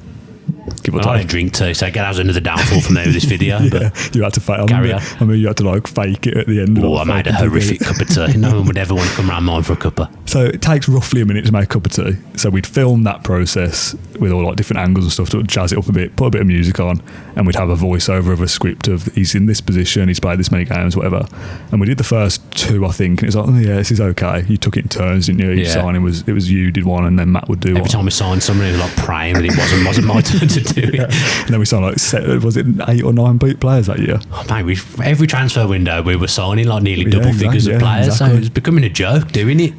Give or I take. drink too, so that was another downfall for me with this video. But You had to fake. Carry on. I mean, you had to like fake it at the end. I made a horrific cup of tea. No one would ever want to come around mine for a cuppa. So it takes roughly a minute to make a cup of tea. So we'd film that process with all like different angles and stuff to jazz it up a bit, put a bit of music on, and we'd have a voiceover of a script of he's in this position, he's played this many games, whatever. And we did the first 2, I think, and it was like, oh yeah, this is okay. You took it in turns, didn't you? Each Yeah. signing was you did one, and then Matt would do Every one. time we signed someone, it was like praying that it wasn't my turn to do it. And then we signed like was it 8 or 9 boot players that year? Oh, mate, every transfer window we were signing like nearly Yeah, double exactly, figures of yeah, players, so exactly. it was becoming a joke doing it.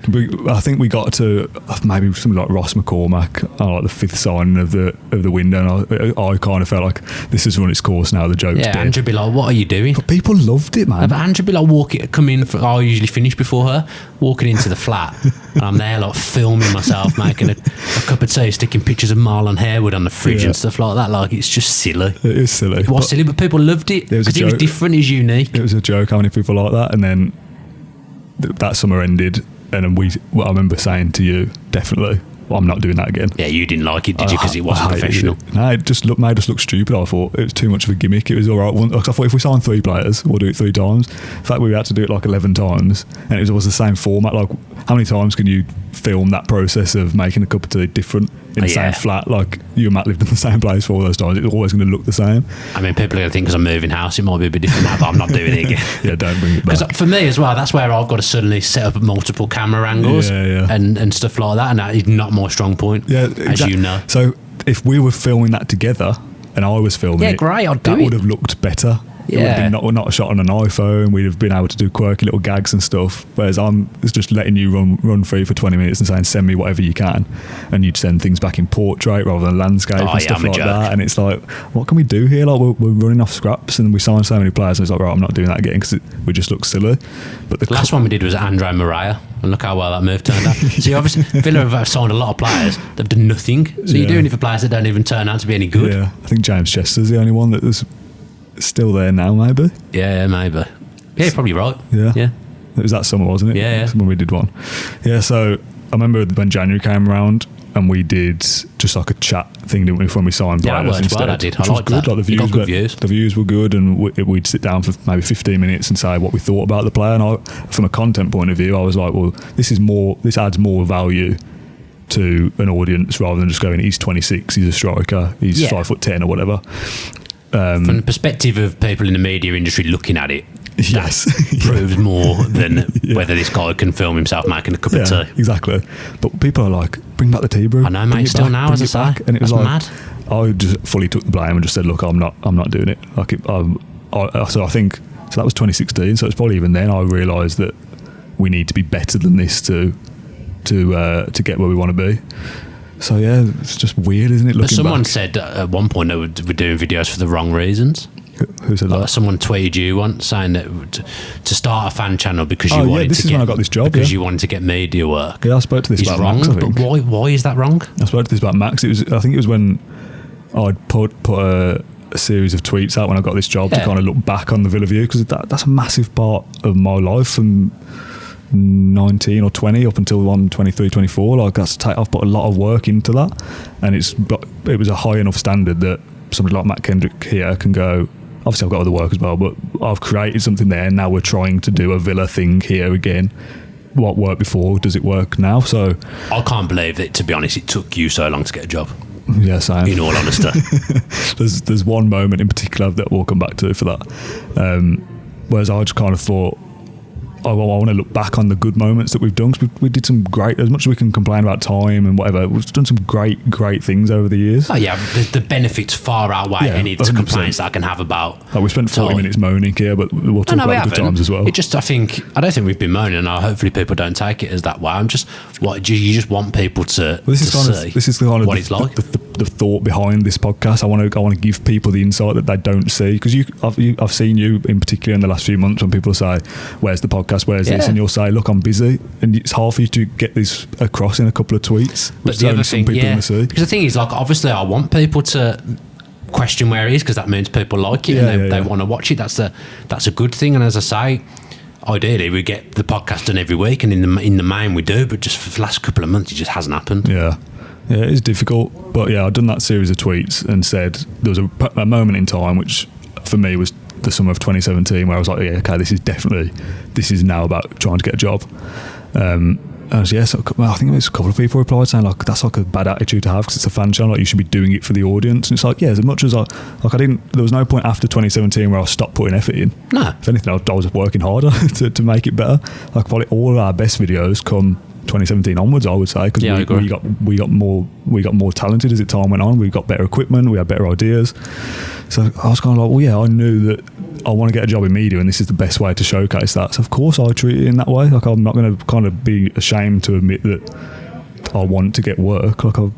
I think we got to maybe something like Ross McCormack, like the 5th signing of the window, and I kind of felt like this has run its course now. The joke's Yeah, dead. Andrew would be like, "What are you doing?" But people loved it, man. But Andrew would be like come in. I usually finish before her, walking into the flat, and I'm there like filming myself, making a cup of tea, sticking pictures of Marlon Harewood on the fridge Yeah. and stuff like that. Like it's just silly. It is silly. It was silly, but people loved it It was a because it was joke. different, it's unique. It was a joke how many people like that, and then that summer ended, and then I remember saying to you, definitely, well, I'm not doing that again. Yeah, you didn't like it, did you? Because it wasn't I hated professional. it. No, it just made us look stupid. I thought it was too much of a gimmick. It was all right. I thought if we sign 3 players, we'll do it 3 times. In fact, we had to do it like 11 times, and it was always the same format. Like, how many times can you film that process of making a cup of tea different in the Yeah. same flat? Like, you and Matt lived in the same place for all those times. It's always going to look the same. I mean, people are going to think because I'm moving house, it might be a bit different now, but I'm not doing it again. Yeah, don't bring it Because back. for me as well, that's where I've got to suddenly set up multiple camera angles Yeah. and stuff like that, and that is not my strong point, Yeah, as you know. So if we were filming that together and I was filming Yeah, it, great, I'd do that it. would have looked better. It would have Yeah. been not shot on an iPhone. We'd have been able to do quirky little gags and stuff. Whereas it's just letting you run free for 20 minutes and saying, send me whatever you can. And you'd send things back in portrait rather than landscape Oh, and yeah, stuff I'm a like joke. that. And it's like, what can we do here? Like we're running off scraps and we signed so many players. And it's like, right, I'm not doing that again because we just look silly. But the The last one we did was Andre Moreira, and look how well that move turned out. See, obviously, Villa have signed a lot of players. They've done nothing. So Yeah. you're doing it for players that don't even turn out to be any good. Yeah, I think James Chester's the only one that was still there now, maybe. Yeah, maybe. Yeah, you're probably right. Yeah. Yeah. It was that summer, wasn't it? Yeah, yeah. When we did one. Yeah, so I remember when January came around and we did just like a chat thing, didn't we, when we signed Yeah, that players worked instead. well, that did. I Which was liked good. that. Like the You got views, good views. The views were good, and we'd sit down for maybe 15 minutes and say what we thought about the player. And from a content point of view, I was like, well, this adds more value to an audience rather than just going, he's 26, he's a striker, he's Yeah. 5'10" or whatever. From the perspective of people in the media industry looking at it, Yes. proves more than Yeah. whether this guy can film himself making a cup of tea. Exactly. But people are like, bring back the tea brew. I know, mate, Bring it still back, now, bring as I it say. back. And it was That's like, mad. I just fully took the blame and just said, look, I'm not doing it. Like, so I think, so that was 2016. So it's probably even then I realised that we need to be better than this to get where we want to be. So yeah, it's just weird, isn't it? But Looking someone back. said at one point that we're doing videos for the wrong reasons. Who said Like that? someone tweeted you once saying that to start a fan channel because you Oh, yeah, wanted this to is get when I got this job, because yeah. you wanted to get media work. Yeah, I spoke to this Is about wrong, Max, I but think. why is that wrong? I spoke to this about Max. I think it was when I'd put a series of tweets out when I got this job to Yeah. kind of look back on the Villa View, because that's a massive part of my life from 19 or 20 up until 23, 24. Like I've put a lot of work into that, and it was a high enough standard that somebody like Matt Kendrick here can go, obviously I've got other work as well, but I've created something there, and now we're trying to do a Villa thing here again. What worked before, does it work now? So I can't believe that, to be honest, it took you so long to get a job, yeah, same. in all honesty. There's one moment in particular that we'll come back to for that. Whereas I just kind of thought, I want to look back on the good moments that we've done, because we did some great, as much as we can complain about time and whatever, we've done some great things over the years. Oh yeah, the benefits far outweigh Yeah, any of the 100%. complaints that I can have about. Like we spent 40 time. minutes moaning here, but we'll talk No, we about the good haven't. times as well. It just, I don't think we've been moaning, and hopefully people don't take it as that way. You just want people to, Well, this is the kind of what it's like. the thought behind this podcast. I want to give people the insight that they don't see, because I've seen you in particular in the last few months when people say, "Where's the podcast? Where's this?" Yeah. and you'll say, "Look, I'm busy," and it's hard for you to get this across in a couple of tweets. But Which the only other some thing, people yeah, going to see. because the thing is, like, obviously, I want people to question where it is, because that means people like it, Yeah, and yeah, they yeah. want to watch it. That's a good thing. And as I say, ideally, we get the podcast done every week, and in the main we do. But just for the last couple of months, it just hasn't happened. Yeah, Yeah, it is difficult. But yeah, I'd done that series of tweets and said there was a moment in time which for me was the summer of 2017 where I was like, yeah, okay, this is now about trying to get a job. And I was, I think it was a couple of people replied saying like, that's like a bad attitude to have because it's a fan channel, like you should be doing it for the audience. And it's like, yeah, as much as there was no point after 2017 where I stopped putting effort in. No. If anything, I was working harder to make it better. Like probably all of our best videos come 2017 onwards, I would say, because we got more talented as time went on. We got better equipment, we had better ideas. So I was kind of like, well, yeah, I knew that I want to get a job in media, and this is the best way to showcase that. So of course I treat it in that way. Like I'm not going to kind of be ashamed to admit that I want to get work. Like I'm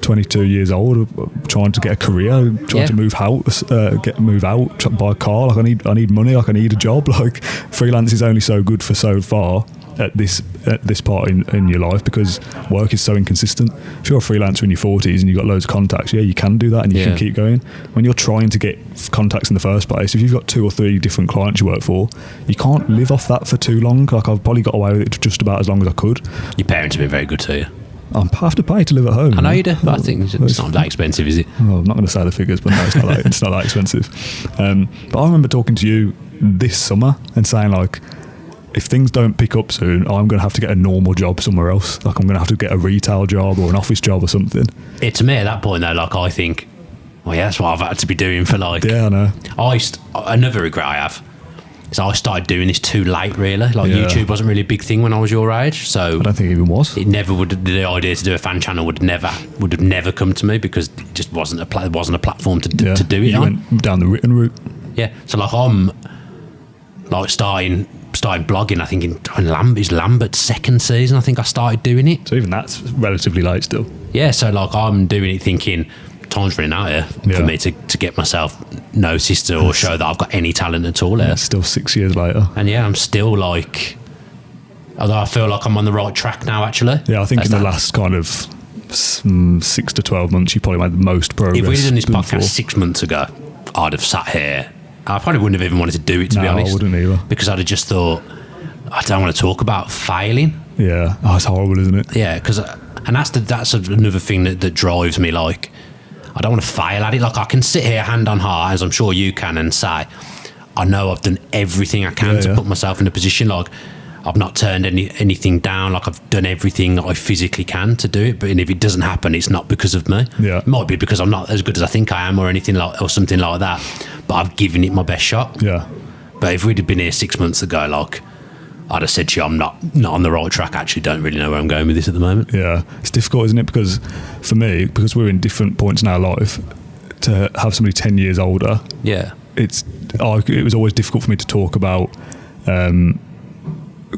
22 years old, trying to get a career, trying to move out, buy a car. Like I need money. Like I need a job. Like freelance is only so good for so far at this part in your life because work is so inconsistent. If you're a freelancer in your 40s and you've got loads of contacts, yeah, you can do that and you can keep going. When you're trying to get contacts in the first place, if you've got 2 or 3 different clients you work for, you can't live off that for too long. Like I've probably got away with it just about as long as I could. Your parents have been very good to you. I have to pay to live at home. I know you do, but I think it's not that expensive, is it? Well, I'm not going to say the figures, but no, it's not that expensive. But I remember talking to you this summer and saying like, if things don't pick up soon, I'm going to have to get a normal job somewhere else. Like I'm going to have to get a retail job or an office job or something. It's me at that point though, like I think, well, yeah, that's what I've had to be doing for like... Yeah, I know. Another regret I have is I started doing this too late, really. Like YouTube wasn't really a big thing when I was your age, so... I don't think it even was. It never would... The idea to do a fan channel would have never come to me because it just wasn't a platform to do it you on. Went down the written route. Yeah, so like I'm like started blogging, I think in Lambert's second season, I think I started doing it. So even that's relatively late still. Yeah, so like I'm doing it thinking time's running out here for me to get myself noticed or show that I've got any talent at all here. Yeah, still 6 years later. And yeah, I'm still like, although I feel like I'm on the right track now actually. Yeah, I think in the last kind of 6 to 12 months you probably made the most progress. If we'd done this podcast 6 months ago, I'd have sat here. I probably wouldn't have even wanted to do it, to be honest. I wouldn't either. Because I'd have just thought, I don't want to talk about failing. Yeah, it's horrible, isn't it? Yeah, and that's another thing that drives me. Like, I don't want to fail at it. Like, I can sit here hand on heart, as I'm sure you can, and say, I know I've done everything I can to put myself in a position. Like, I've not turned anything down. Like, I've done everything that I physically can to do it. But if it doesn't happen, it's not because of me. Yeah. It might be because I'm not as good as I think I am, or something like that. But I've given it my best shot. Yeah. But if we'd have been here 6 months ago, like, I'd have said to you, I'm not on the right track. I actually don't really know where I'm going with this at the moment. Yeah. It's difficult, isn't it? Because for me, because we're in different points in our life, to have somebody 10 years older, it was always difficult for me to talk about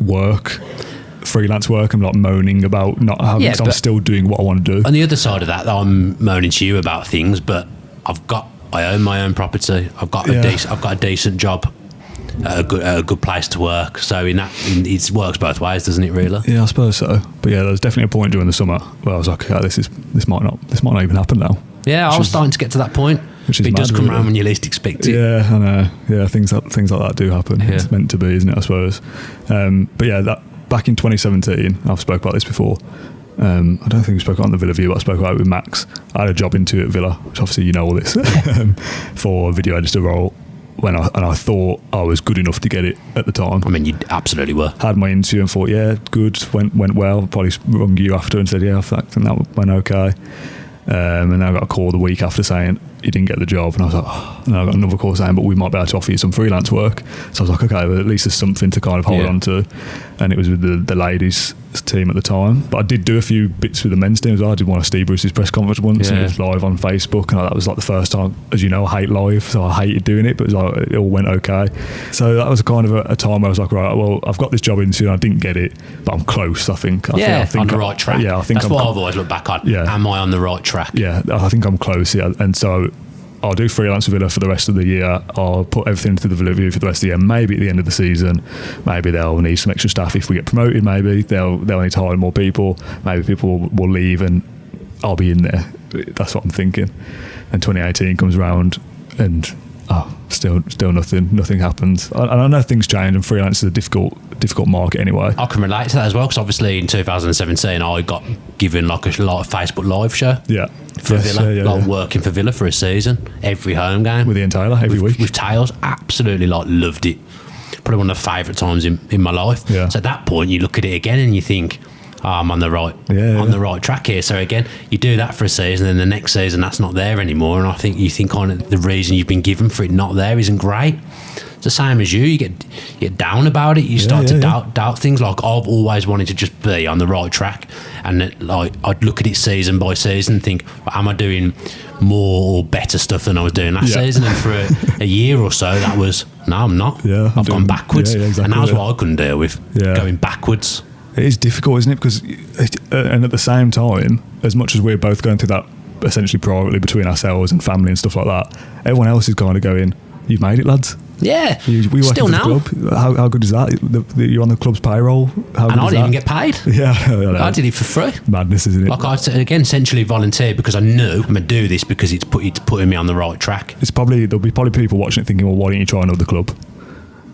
work, freelance work. I'm like moaning about not having, because I'm still doing what I want to do. On the other side of that, I'm moaning to you about things, but I own my own property. I've got a decent job, a good place to work. So it works both ways, doesn't it? Really? Yeah, I suppose so. But yeah, there was definitely a point during the summer where I was like, this might not even happen now. Yeah, I was starting to get to that point. It does come around when you least expect it. Yeah, I know. Yeah, things like that do happen. Yeah. It's meant to be, isn't it? I suppose. But yeah, that back in 2017, I've spoke about this before. I don't think we spoke on the Villa View, but I spoke about it with Max. I had a job into at Villa, which obviously you know all this, for a video editor role. And I thought I was good enough to get it at the time. I mean, you absolutely were. Had my interview and thought, yeah, good, went well. Probably rung you after and said, yeah, I think that went okay. And then I got a call the week after saying he didn't get the job, and I was like, oh. And I got another call saying, but we might be able to offer you some freelance work. So I was like, okay, well, at least there's something to kind of hold on to. And it was with the ladies team at the time, but I did do a few bits with the men's team as well. I did one of Steve Bruce's press conference once, and it was live on Facebook, and that was like the first time, as you know, I hate live, so I hated doing it, but it all went okay. So that was kind of a time where I was like, right, well, I've got this job into, and I didn't get it, but I'm close. I think on the right track. Yeah, I think that's what I've always looked back on. Yeah. Am I on the right track? Yeah, I think I'm close. Yeah, and so I'll do freelance with Villa for the rest of the year. I'll put everything into the Villa View for the rest of the year. Maybe at the end of the season, maybe they'll need some extra staff if we get promoted. Maybe they'll need to hire more people. Maybe people will leave and I'll be in there. That's what I'm thinking. And 2018 comes around and Still nothing happens. And I know things change, and freelance is a difficult market anyway. I can relate to that as well, because obviously in 2017 I got given like a lot of Facebook Live show. Yeah. For Villa, working for Villa for a season, every home game with Ian Taylor every week with Tails. Absolutely, loved it. Probably one of the favourite times in my life. Yeah. So at that point, you look at it again and you think, I'm on the right the right track here. So again, you do that for a season, and the next season that's not there anymore. And I think you think kind of the reason you've been given for it not there isn't great. It's the same as you get down about it. You start to doubt things. Like, I've always wanted to just be on the right track, and I'd look at it season by season and think, well, am I doing more or better stuff than I was doing last season? And for a year or so, that was, no, I'm not. I've gone backwards, exactly, and that was what I couldn't deal with, going backwards. It is difficult, isn't it? Because, and at the same time, as much as we're both going through that essentially privately between ourselves and family and stuff like that, everyone else is kind of going, "You've made it, lads." Yeah, we still now. How good is that? You're on the club's payroll. And I didn't even get paid. Yeah, I did it for free. Madness, isn't it? Like, I again essentially volunteered because I knew I'm gonna do this because it's putting me on the right track. There'll be probably people watching it thinking, well, why don't you try another club?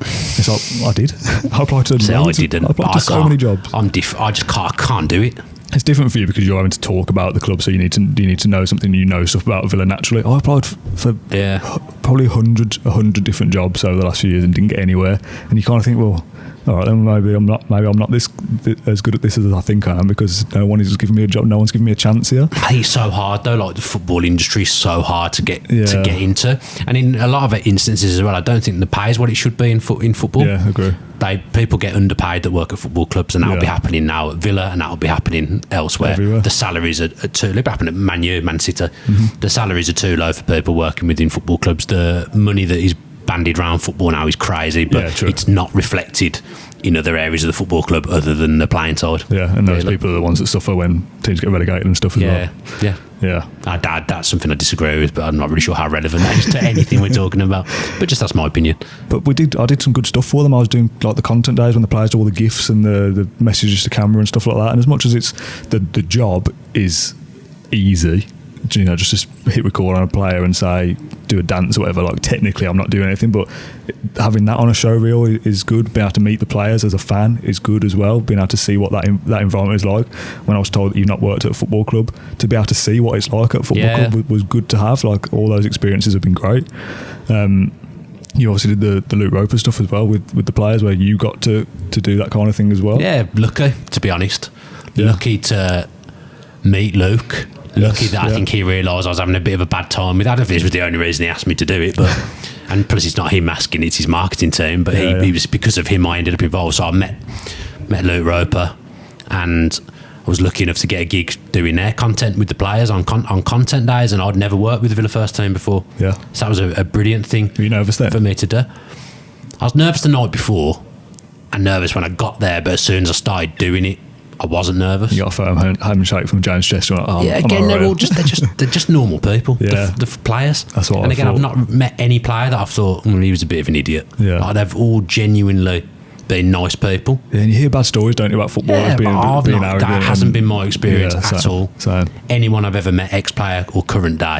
It's like, I did. I applied to. I didn't. I applied to so many jobs. I can't do it. It's different for you because you're having to talk about the club, so you need to know something. You know stuff about Villa naturally. I applied for probably 100 different jobs over the last few years and didn't get anywhere. And you kind of think, well, all right, then maybe I'm not this as good at this as I think I am, because no one is giving me a job. No one's giving me a chance here. I think it's so hard though. Like, the football industry is so hard to get into, and in a lot of instances as well, I don't think the pay is what it should be in football. Yeah, I agree. People get underpaid that work at football clubs, and that'll be happening now at Villa, and that'll be happening elsewhere. Everywhere. The salaries are too low. It happened at Man U, Man City. Mm-hmm. The salaries are too low for people working within football clubs. The money that is bandied around football now is crazy, but it's not reflected in other areas of the football club other than the playing side. Yeah, and those people are the ones that suffer when teams get relegated and stuff as well. Yeah. That's something I disagree with, but I'm not really sure how relevant that is to anything we're talking about. But just that's my opinion. But I did some good stuff for them. I was doing like the content days when the players do all the GIFs and the messages to camera and stuff like that. And as much as it's the job is easy, you know, just hit record on a player and say, do a dance or whatever. Like, technically I'm not doing anything, but having that on a show reel is good. Being able to meet the players as a fan is good as well. Being able to see what that environment is like. When I was told that you've not worked at a football club, to be able to see what it's like at a football club was good to have. Like, all those experiences have been great. You obviously did the Luke Roper stuff as well with the players, where you got to do that kind of thing as well. Yeah, lucky, to be honest. Lucky to meet Luke. Lucky that I think he realised I was having a bit of a bad time with that. I don't think this was the only reason he asked me to do it, but and plus it's not him asking, it's his marketing team, but he was, because of him I ended up involved. So I met Luke Roper, and I was lucky enough to get a gig doing their content with the players on content days, and I'd never worked with the Villa first team before. Yeah. So that was a brilliant thing. Were you nervous then? For me to do. I was nervous the night before and nervous when I got there, but as soon as I started doing it, I wasn't nervous. You got a firm handshake from James Chester. Like, again, they're just normal people. The players. That's what. And again, I've not met any player that I've thought he was a bit of an idiot. Yeah, like, they've all genuinely been nice people. Yeah, and you hear bad stories, don't you, about footballers being arrogant. That hasn't been my experience at all. Same. Anyone I've ever met, ex-player or current day,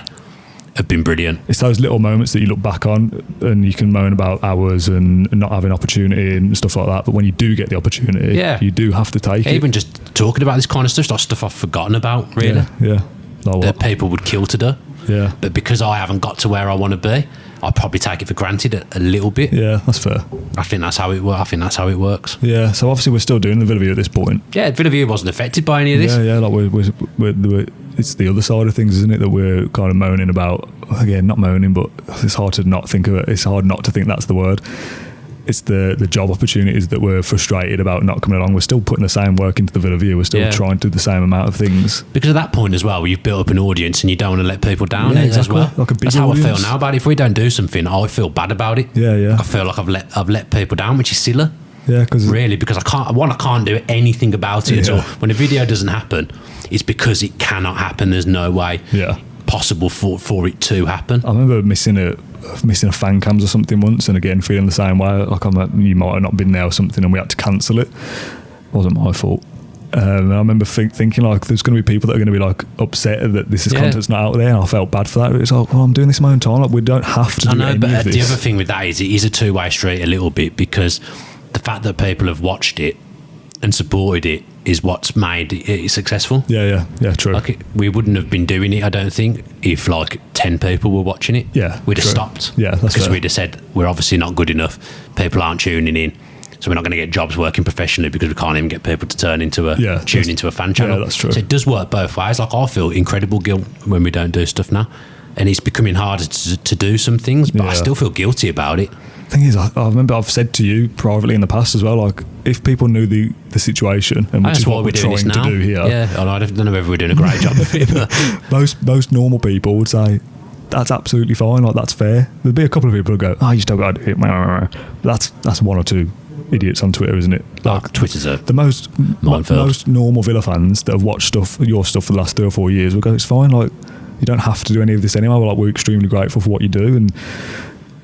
have been brilliant. It's those little moments that you look back on and you can moan about hours and not having opportunity and stuff like that, but when you do get the opportunity, you do have to take it. Even just talking about this kind of stuff I've forgotten about, really. Yeah. Like that people would kill to do. Yeah. But because I haven't got to where I want to be, I probably take it for granted a little bit. Yeah, that's fair. I think that's how it works. Yeah, so obviously we're still doing the Villaview at this point. Yeah, Villaview wasn't affected by any of this. Yeah, like we're it's the other side of things, isn't it, that we're kind of moaning about. Again, not moaning, but it's hard to not think of it. It's hard not to think that's the word. It's the job opportunities that we're frustrated about not coming along. We're still putting the same work into the Villaview. We're still trying to do the same amount of things. Because at that point as well, you've built up an audience and you don't want to let people down exactly. as well. Like that's how I feel now about it. If we don't do something, I feel bad about it. Yeah. I feel like I've let people down, which is silly. Yeah, because I can't do anything about it at all. When a video doesn't happen, it's because it cannot happen. There's no way possible for it to happen. I remember missing a fan cams or something once, and again feeling the same way. Like you might have not been there or something, and we had to cancel it. It wasn't my fault. And I remember thinking like there's going to be people that are going to be like upset that this content's not out there, and I felt bad for that. It's like, well, I'm doing this in my own time. Like, we don't have to do any of this. The other thing with that is it is a two-way street a little bit, because the fact that people have watched it and supported it is what's made it successful. Yeah, true. Like, we wouldn't have been doing it, I don't think, if like 10 people were watching it. Yeah, we'd have stopped. Yeah, that's because fair. we'd have said we're obviously not good enough. People aren't tuning in. So we're not going to get jobs working professionally because we can't even get people to tune into a fan channel. Yeah, that's true. So it does work both ways. Like, I feel incredible guilt when we don't do stuff now, and it's becoming harder to do some things, but I still feel guilty about it. Thing is, I remember I've said to you privately in the past as well, like, if people knew the situation, and which is what we're trying to do here. Yeah, I don't know whether we're doing a great job of it, but most normal people would say that's absolutely fine, like, that's fair. There'd be a couple of people who go, oh, you still got to do it. That's one or two idiots on Twitter, isn't it? Like, Twitter's the most normal Villa fans that have watched your stuff for the last 3 or 4 years will go, it's fine, like, you don't have to do any of this anyway. Like, we're extremely grateful for what you do, and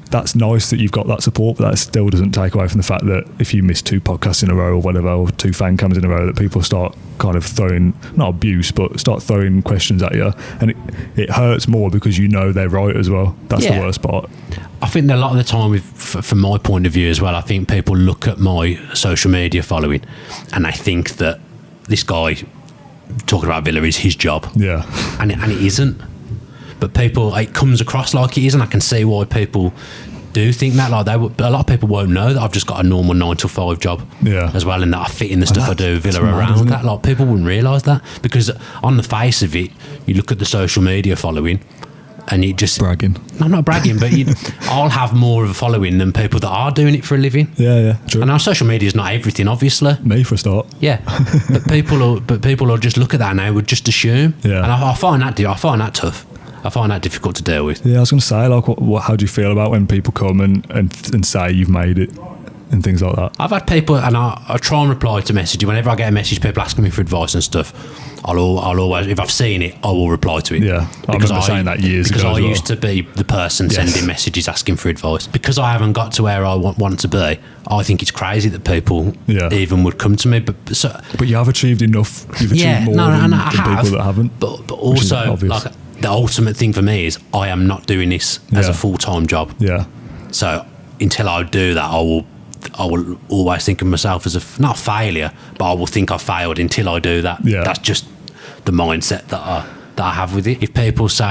that's nice that you've got that support, but that still doesn't take away from the fact that if you miss 2 podcasts in a row or whatever, or 2 fan cams in a row, that people start kind of throwing, not abuse, but start throwing questions at you, and it hurts more because you know they're right as well. That's the worst part. I think a lot of the time, from my point of view as well, I think people look at my social media following and they think that this guy talking about Villa is his job. Yeah. And it isn't. But it comes across like it is, and I can see why people do think that. Like, a lot of people won't know that I've just got a normal 9 to 5 job as well, and that I fit in the stuff I do with Villa around that. Like, people wouldn't realise that, because on the face of it, you look at the social media following, and you just bragging. I'm not bragging, but I'll have more of a following than people that are doing it for a living. Yeah, true. And our social media is not everything, obviously. Me for a start. Yeah, but people will just look at that and they would just assume. Yeah. And I find that tough. I find that difficult to deal with. Yeah, I was going to say, like, how do you feel about when people come and say you've made it and things like that? I've had people, and I try and reply to messages. Whenever I get a message, people asking me for advice and stuff, I'll always, if I've seen it, I will reply to it. Yeah, I remember saying that years ago. Because I used to be the person sending messages asking for advice. Because I haven't got to where I want to be, I think it's crazy that people even would come to me. But you have achieved enough. You've achieved more than people that haven't. But also, like, the ultimate thing for me is I am not doing this as a full-time job. Yeah. So until I do that, I will always think of myself as not a failure, but I will think I failed until I do that. Yeah. That's just the mindset that I have with it. If people say,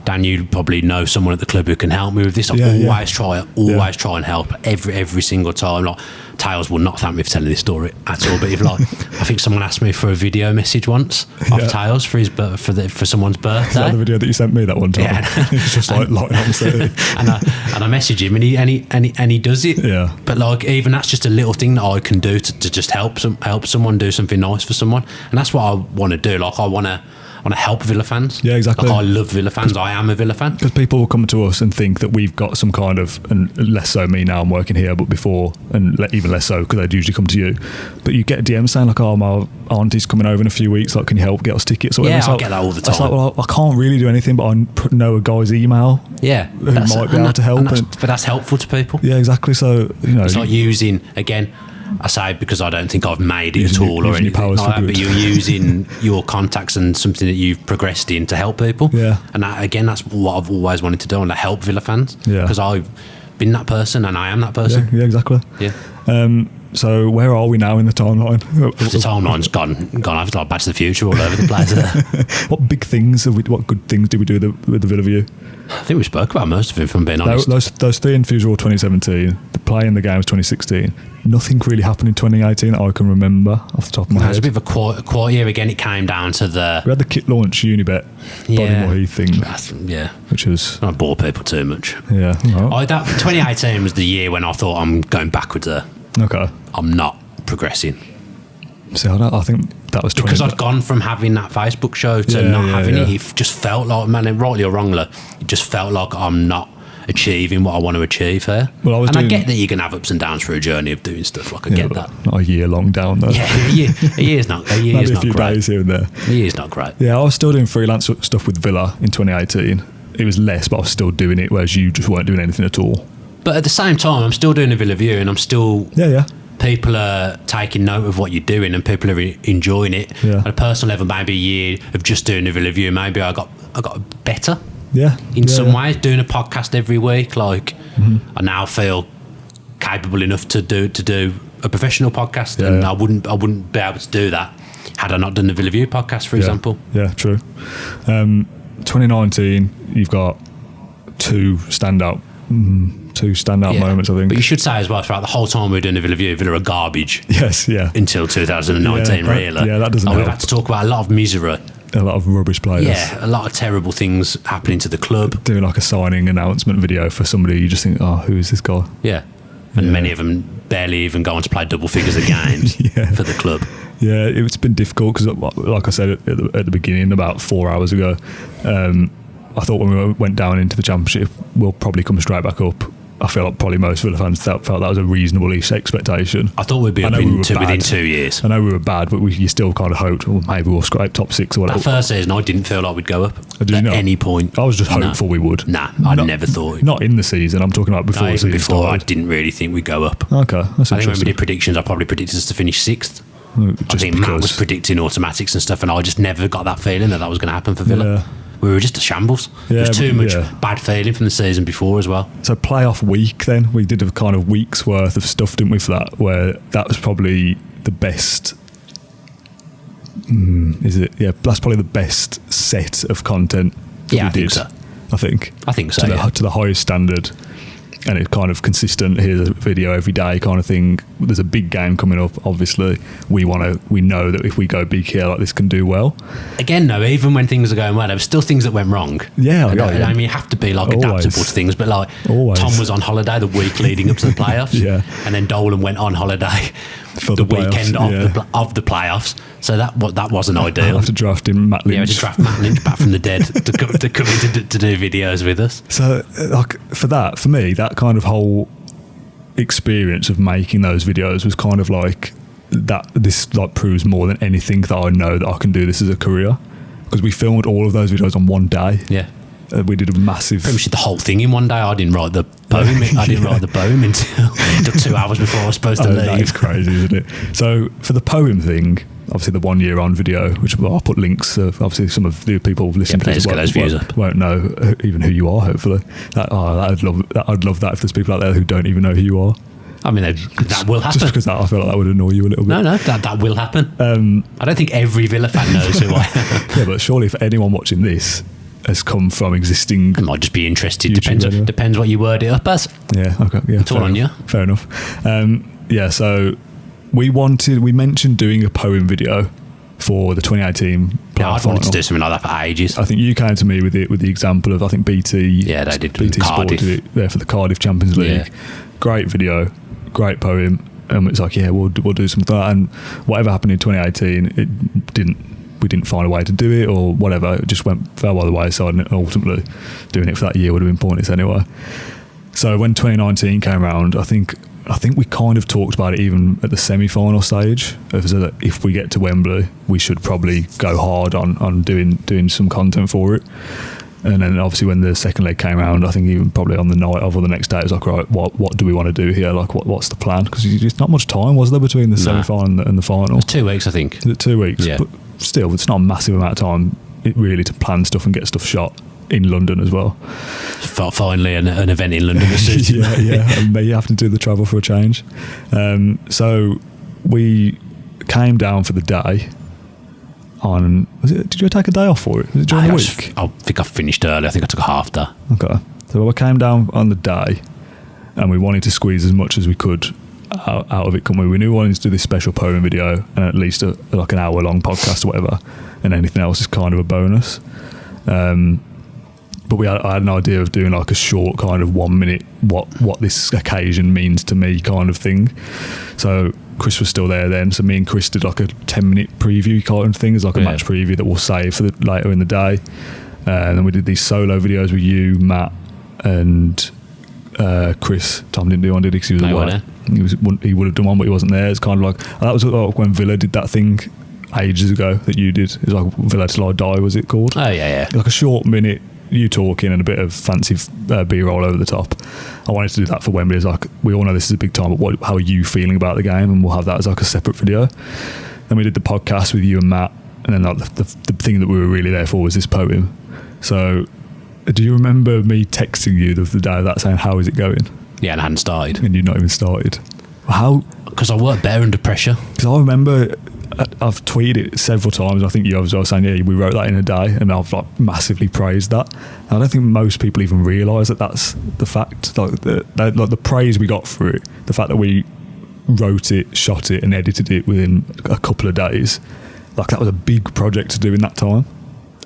Dan, you probably know someone at the club who can help me with this, I always try and help every single time. Like, Tails will not thank me for telling this story at all, but if, like, I think someone asked me for a video message once of Tails for someone's birthday. Is that the video that you sent me that one time? Yeah. It's just like lighting on the and I message him and he does it. Yeah. But, like, even that's just a little thing that I can do to just help someone, do something nice for someone, and that's what I want to do. Like, I want to help Villa fans. Yeah, exactly. Like, I love Villa fans. I am a Villa fan. Because people will come to us and think that we've got some kind of, and less so me now, I'm working here, but before, and even less so because they'd usually come to you. But you get a DM saying, like, oh, my auntie's coming over in a few weeks, like, can you help get us tickets or whatever? Yeah, I get that all the time. It's like, well, I can't really do anything, but I know a guy's email who might be able to help. But that's helpful to people. Yeah, exactly. So, it's like using, again, I say because I don't think I've made it at all or anything like that, but you're using your contacts and something that you've progressed in to help people. Yeah. And that's what I've always wanted to do, and to help Villa fans. Yeah. Because I've been that person and I am that person. Yeah, exactly. Yeah. So where are we now in the timeline? The timeline's gone. I've like Back to the Future all over the place. What big things what good things did we do with the Villa View? I think we spoke about most of it, if I'm being honest. Those 3 interviews were all 2017. The play in the game was 2016. Nothing really happened in 2018 that I can remember off the top of my head. It was a bit of a quiet year. Again, it came down to we had the kit launch Unibet Bodymore Heath thing. Which was... I bore people too much. Yeah. Right. 2018 was the year when I thought I'm going backwards there. Okay. I'm not progressing. See, I think that was because I'd gone from having that Facebook show to not having it. It just felt like, man, rightly or wrongly, it just felt like I'm not achieving what I want to achieve here. Well, I get that you can have ups and downs for a journey of doing stuff. Like, I get that. Not a year long down though. Yeah, a year's not. A year's not great. Maybe a few days here and there. A year's not great. Yeah, I was still doing freelance stuff with Villa in 2018. It was less, but I was still doing it, whereas you just weren't doing anything at all. But at the same time, I'm still doing a Villa View, and I'm still people are taking note of what you're doing and people are enjoying it. Yeah. At a personal level, maybe a year of just doing a Villa View, maybe I got better. Yeah. In some ways, doing a podcast every week, like I now feel capable enough to do a professional podcast, and I wouldn't be able to do that had I not done the Villa View podcast, for example. Yeah, true. 2019, you've got two standout moments, I think. But you should say as well, throughout the whole time we were doing the Villa View, Villa are garbage. Yes, yeah. Until 2019, really. Yeah, that doesn't help. We've had to talk about a lot of misery. A lot of rubbish players. Yeah, a lot of terrible things happening to the club. Doing like a signing announcement video for somebody, you just think, oh, who is this guy? Yeah. And many of them barely even go on to play double figures of games for the club. Yeah, it's been difficult because, like I said at the beginning, about 4 hours ago, I thought when we went down into the Championship, we'll probably come straight back up. I feel like probably most Villa fans felt that was a reasonable expectation. I thought we'd be up within 2 years. I know we were bad, but you still kind of hoped, well, maybe we'll scrape top 6 or whatever. That first season, I didn't feel like we'd go up at any point. I was just hopeful we would. Nah, I never thought it. Not in the season, I'm talking about before the season started. I didn't really think we'd go up. Okay, that's interesting. I think when we did predictions, I probably predicted us to finish 6th. I think Matt was predicting automatics and stuff, and I just never got that feeling that was going to happen for Villa. Yeah. We were just a shambles. There was too much bad feeling from the season before as well. So playoff week then, we did a kind of week's worth of stuff, didn't we, for that, where that was probably the best... is it? Yeah, that's probably the best set of content that we did. I think so, to the highest standard. And it's kind of consistent. Here's a video every day kind of thing. There's a big game coming up. Obviously, we know that if we go big here, like this can do well. Again, though, even when things are going well, there were still things that went wrong. Yeah, I mean, you have to be like adaptable to things. But like, Tom was on holiday the week leading up to the playoffs, and then Dolan went on holiday for the weekend of the playoffs. So that wasn't ideal. I have to draft in Matt Lynch. Yeah, to draft Matt Lynch back from the dead to come in to do videos with us. So, like, for me, that kind of whole experience of making those videos was kind of like that. This like proves more than anything that I know that I can do this as a career, because we filmed all of those videos on one day. Yeah. We did a massive... Pretty much did the whole thing in one day. I didn't write the poem. I didn't write the poem until 2 hours before I was supposed to leave. That's crazy, isn't it? So for the poem thing, obviously the 1 year on video, which I'll put links of, obviously some of the people listening to this won't know even who you are, hopefully. I'd love that if there's people out there who don't even know who you are. I mean, that will happen. Just because I feel like that would annoy you a little bit. No, that will happen. I don't think every Villa fan knows who I am. Yeah, but surely if anyone watching this has come from existing... I might just be interested. Depends what you word it up as. Yeah, okay. Yeah, it's all on you. Fair enough. So we mentioned doing a poem video for the 2018 I've wanted to do something like that for ages. I think you came to me with the example of, I think BT... Yeah, they did. BT Sport did it there for the Cardiff Champions League. Yeah. Great video, great poem. And it's like, we'll do something like that. And whatever happened in 2018, we didn't find a way to do it or whatever. It just fell by the wayside, and ultimately doing it for that year would have been pointless anyway. So when 2019 came around, I think we kind of talked about it even at the semi-final stage. So that if we get to Wembley, we should probably go hard on doing some content for it. And then obviously when the second leg came around, I think even probably on the night of or the next day, it was like, right, what do we want to do here? Like, what's the plan? Because there's not much time, was there, between the semi-final and the final? It was 2 weeks, I think. 2 weeks? Yeah. But still, it's not a massive amount of time really to plan stuff and get stuff shot in London as well. Finally, an event in London. yeah. And you have to do the travel for a change. So we came down for the day on... did you take a day off for it? Was it during the week? I think I finished early. I think I took a half day. Okay. So we came down on the day and we wanted to squeeze as much as we could out of it. We knew we wanted to do this special poem video and at least like an hour-long podcast or whatever, and anything else is kind of a bonus. But I had an idea of doing like a short kind of 1 minute what this occasion means to me kind of thing. So Chris was still there then, so me and Chris did like a 10-minute preview kind of thing, as like a match preview that we'll save for later in the day. And then we did these solo videos with you, Matt, and Chris. Tom didn't do one, did he? Because he was away. He would have done one, but he wasn't there. It's kind of like that was like when Villa did that thing ages ago that you did. It was like Villa Till I Die, was it called? Oh yeah. Like a short minute you talking and a bit of fancy B-roll over the top. I wanted to do that for Wembley. It's like, we all know this is a big time, but how are you feeling about the game? And we'll have that as like a separate video. Then we did the podcast with you and Matt, and then like the thing that we were really there for was this poem. So do you remember me texting you the day of that saying, how is it going? Yeah, and I hadn't started. And you'd not even started. How? Because I work better under pressure. Because I remember I've tweeted it several times. I think you as well saying, yeah, we wrote that in a day, and I've like massively praised that. And I don't think most people even realise that that's the fact. Like the praise we got for it, the fact that we wrote it, shot it, and edited it within a couple of days. Like, that was a big project to do in that time.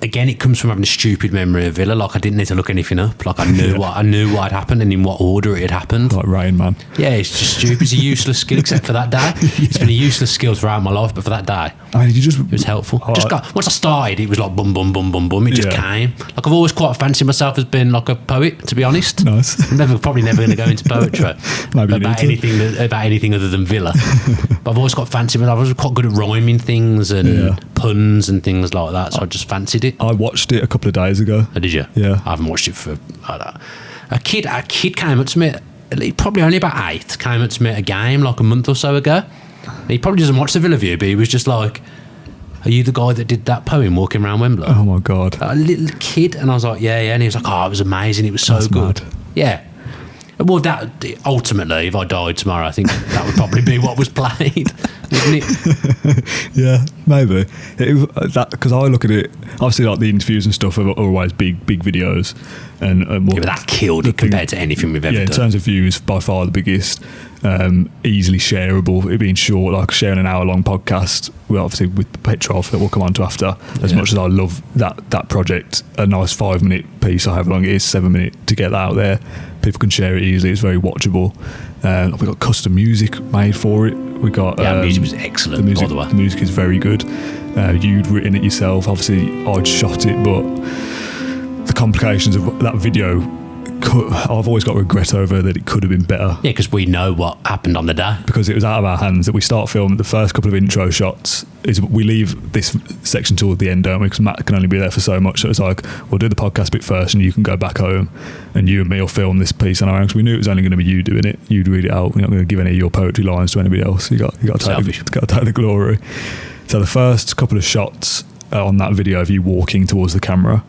Again, it comes from having a stupid memory of Villa. Like, I didn't need to look anything up. Like, I knew what had happened and in what order it had happened. Like Rain Man. Yeah, it's just stupid. It's a useless skill, except for that day. It's been a useless skill throughout my life, but for that day, I mean, it was helpful. Once I started, it was like bum bum bum bum bum. It just came. Like, I've always quite fancied myself as being like a poet, to be honest. Nice. I'm probably never going to go into poetry about anything other than Villa. But I've always got fancy. I was quite good at rhyming things and puns and things like that. So I just fancied it. I watched it a couple of days ago. Oh, did you? Yeah. I haven't watched it for a kid came up to me, probably only about 8, came up to me at a game like a month or so ago. He probably doesn't watch the Villa View, but he was just like, are you the guy that did that poem walking around Wembley? Oh my God. A little kid. And I was like, yeah. And he was like, oh, it was amazing. It was so That's good. Mad. Yeah. Well, that ultimately, if I died tomorrow, I think that would probably be what was played, wouldn't it? Yeah, maybe. Because I look at it, obviously, like the interviews and stuff are always big videos, and but that killed it compared to anything we've ever done. Yeah, in terms of views, by far the biggest. Easily shareable. It being short, like sharing an hour-long podcast. Well, obviously with Petrov that we'll come on to after. As much as I love that project, a nice 5-minute piece, or however long it is, 7 minutes to get that out there. People can share it easily. It's very watchable. We got custom music made for it. We got the music was excellent. By the way, the music is very good. You'd written it yourself. Obviously, I'd shot it, but the complications of that video, I've always got regret over that it could have been better. Yeah, because we know what happened on the day. Because it was out of our hands that we start filming. The first couple of intro shots is we leave this section toward the end, don't we? Because Matt can only be there for so much. So it's like, we'll do the podcast bit first and you can go back home and you and me will film this piece on our own. Because we knew it was only going to be you doing it. You'd read it out. We're not going to give any of your poetry lines to anybody else. You got to take the glory. So the first couple of shots on that video of you walking towards the camera,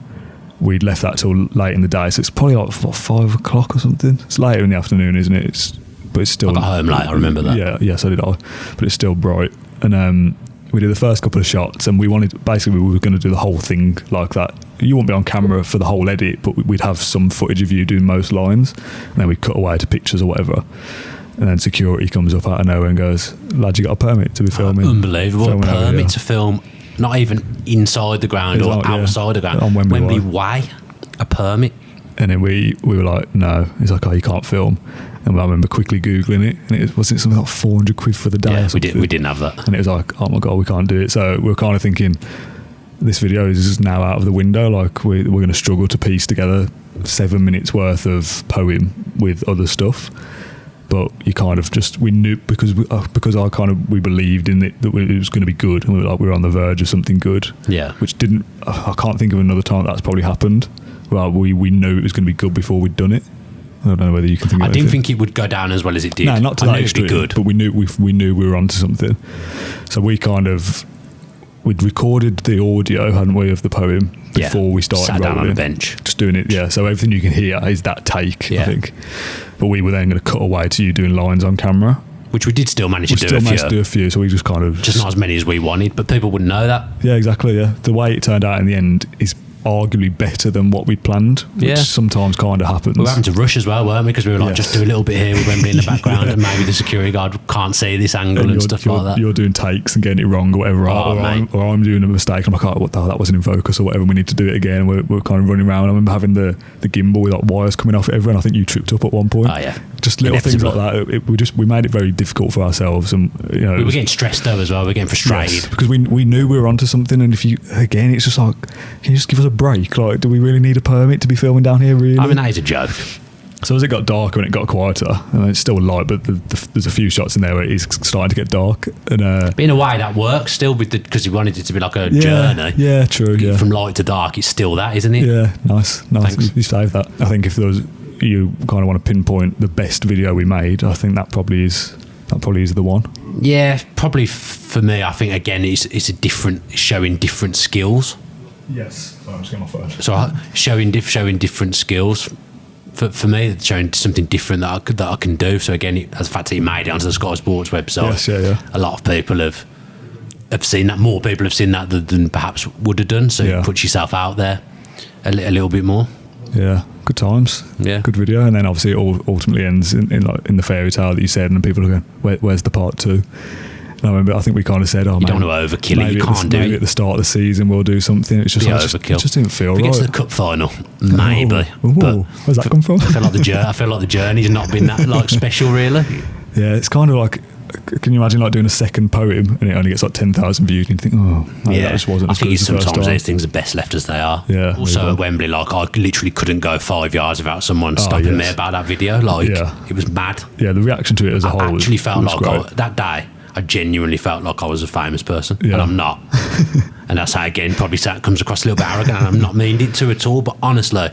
we'd left that till late in the day, so it's probably like 5 o'clock or something. It's later in the afternoon, isn't it? But it's still. I got home late. I remember that. Yeah, so did I. But it's still bright, and we did the first couple of shots, and we were going to do the whole thing like that. You won't be on camera for the whole edit, but we'd have some footage of you doing most lines, and then we'd cut away to pictures or whatever. And then security comes up out of nowhere and goes, "Lad, you got a permit to be filming." Unbelievable permit to film. Not even inside the ground or outside the ground. On Wembley Way. A permit. And then we were like, no. He's like, oh, you can't film. And I remember quickly Googling it. And wasn't it something like 400 quid for the day? Yeah, we didn't have that. And it was like, oh my God, we can't do it. So we were kind of thinking, this video is now out of the window. Like, we're going to struggle to piece together 7 minutes worth of poem with other stuff. But you kind of just, we knew, because we believed in it, that it was going to be good, and we were on the verge of something good. Yeah. Which didn't, I can't think of another time that's probably happened. Well, we knew it was going to be good before we'd done it. I don't know whether you can think of it. I didn't think it would go down as well as it did. No, not to that extreme, good. But we knew we were onto something. So we'd recorded the audio, hadn't we, of the poem before we started rolling. Sat down on a bench. Just doing it, yeah. So everything you can hear is that take, I think. But we were then going to cut away to you doing lines on camera. Which we did still manage to do a few. We still managed to do a few, so we just kind of... Just not as many as we wanted, but people wouldn't know that. Yeah, exactly, yeah. The way it turned out in the end is arguably better than what we'd planned, which sometimes kind of happens. We were having to rush as well, weren't we? Because we were like, just do a little bit here with Wembley in the background and maybe the security guard can't see this angle and stuff like that. You're doing takes and getting it wrong or whatever, or I'm doing a mistake. I'm like, oh, that wasn't in focus or whatever, we need to do it again. We're kind of running around. I remember having the gimbal with like wires coming off it everywhere, and I think you tripped up at one point. Oh yeah. Just little things like that. We made it very difficult for ourselves, and we were getting stressed though as well. We were getting frustrated. Yes, because we knew we were onto something, and it's just like, can you just give us a break? Like, do we really need a permit to be filming down here, really? I mean, that is a joke. So as it got darker and it got quieter, and it's still light, but there's a few shots in there where it is starting to get dark. And but in a way, that works still because you wanted it to be like a journey. Yeah, true. Yeah, from light to dark, it's still that, isn't it? Yeah, nice. Thanks. You saved that. I think if you kind of want to pinpoint the best video we made, I think that probably is the one. Yeah, probably for me. I think again, it's showing different skills. Yes, I'm just getting my phone. So showing different skills. For me, it's showing something different that I can do. So again, as the fact that you made it onto the Sky Sports website, a lot of people have seen that. More people have seen that than perhaps would have done. So you put yourself out there a little bit more. Yeah, good times. Yeah, good video. And then obviously it all ultimately ends in the fairy tale that you said, and people are going, "Where's the part 2?" And I remember, I think we kind of said, "Oh, you don't want to overkill it. You can't do it. Maybe at the start of the season we'll do something." It's just overkill. It just didn't feel right. If it gets to the cup final, maybe. But where's that come from? I feel like the journey's not been that like special, really. Yeah, it's kind of like, can you imagine like doing a second poem and it only gets like 10,000 views and you think, that just wasn't as good as the first time. Sometimes these things are best left as they are. Yeah. Also at Wembley, like I literally couldn't go 5 yards without someone stopping me about that video. Like it was mad. Yeah, the reaction to it as a whole. I actually felt like that day, I genuinely felt like I was a famous person, and I'm not. And that's how, again, probably comes across a little bit arrogant, and I'm not meaning it to at all, but honestly,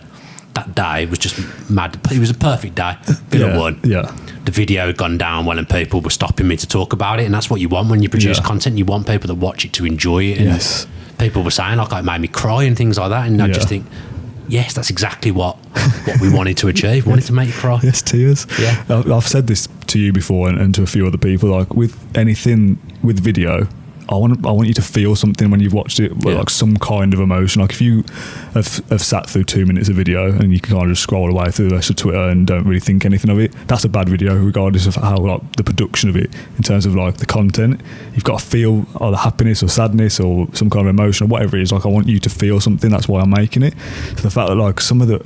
that day was just mad. It was a perfect day. Villa won. Yeah. The video had gone down well and people were stopping me to talk about it, and that's what you want when you produce content. You want people that watch it to enjoy it. And people were saying like it made me cry and things like that, and I just think, yes, that's exactly what we wanted to achieve. Wanted to make you cry. Yes, tears. Yeah. I've said this to you before and to a few other people, like with anything with video, I want you to feel something when you've watched it, like some kind of emotion. Like if you have sat through 2 minutes of video and you can kind of just scroll away through the rest of Twitter and don't really think anything of it, that's a bad video, regardless of how like the production of it, in terms of like the content. You've got to feel either happiness or sadness or some kind of emotion or whatever it is. Like I want you to feel something. That's why I'm making it. So the fact that like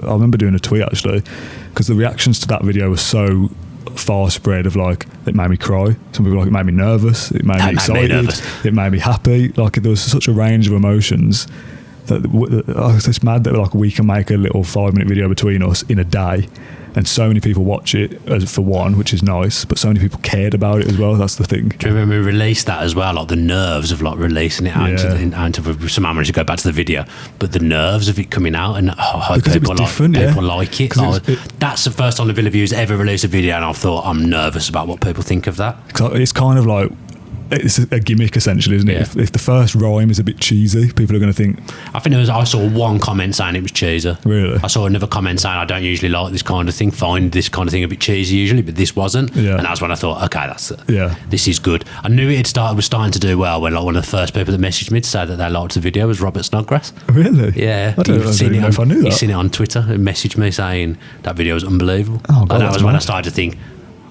I remember doing a tweet actually, because the reactions to that video were so far spread of like, it made me cry. Some people like, it made me nervous, it made me excited, it made me happy. Like there was such a range of emotions that it's mad that like we can make a little 5-minute video between us in a day, and so many people watch it for one, which is nice, but so many people cared about it as well. That's the thing. Do you remember we released that as well? Like the nerves of like releasing it out into some managers go back to the video, but the nerves of it coming out, and people like it. That's the first time the Villa View's ever released a video, and I thought, I'm nervous about what people think of that. It's kind of like, it's a gimmick essentially, isn't it? If the first rhyme is a bit cheesy, people are going to think. I think I saw one comment saying it was cheesy. Really? I saw another comment saying, I don't usually like this kind of thing, find this kind of thing a bit cheesy usually, but this wasn't. And that's when I thought, okay, this is good. I knew it was starting to do well when like one of the first people that messaged me to say that they liked the video was Robert Snodgrass. Really? Yeah. I don't know if I knew that. He's seen it on Twitter and messaged me saying that video was unbelievable. Oh, God, and that was when I started to think,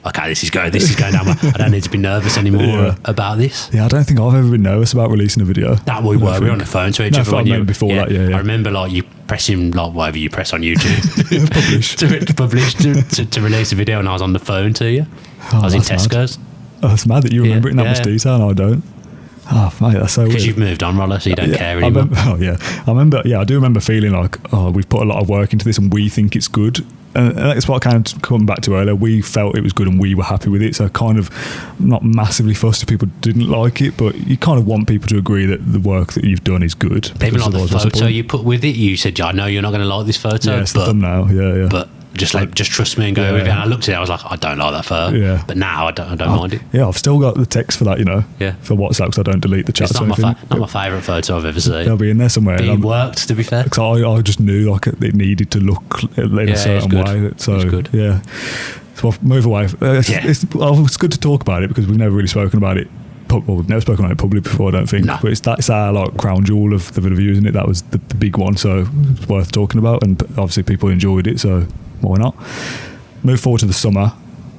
okay, this is going down. I don't need to be nervous anymore about this. Yeah, I don't think I've ever been nervous about releasing a video. That we were on the phone to each other. Before that. I remember like you pressing like whatever you press on YouTube to release a video, and I was on the phone to you. I was in Tesco's. Oh, it's mad that you remember it in that much detail and I don't. Oh, mate, that's so weird. Because you've moved on, Roller, so you don't care anymore. I do remember feeling like, we've put a lot of work into this and we think it's good. And that's what I kind of come back to earlier. We felt it was good and we were happy with it. So kind of not massively fussed if people didn't like it, but you kind of want people to agree that the work that you've done is good. Even like the photo you put with it, you said, I know you're not going to like this photo. Yeah, it's the thumbnail. Yeah. But just trust me and go with it. And I looked at it, I was like, I don't like that photo. Yeah. But now I don't mind it. Yeah, I've still got the text for that, for WhatsApp, because I don't delete the chats. It's not my favourite photo I've ever seen. They'll be in there somewhere. It worked, to be fair. Because I just knew like it needed to look in a certain way. So it's good. Yeah. So I'll move away. It's good to talk about it because we've never really spoken about it. Well, we've never spoken about it publicly before, I don't think. No. But that's our like crown jewel of the Villa View, isn't it? That was the big one, so it's worth talking about. And obviously people enjoyed it, so why not? Move forward to the summer.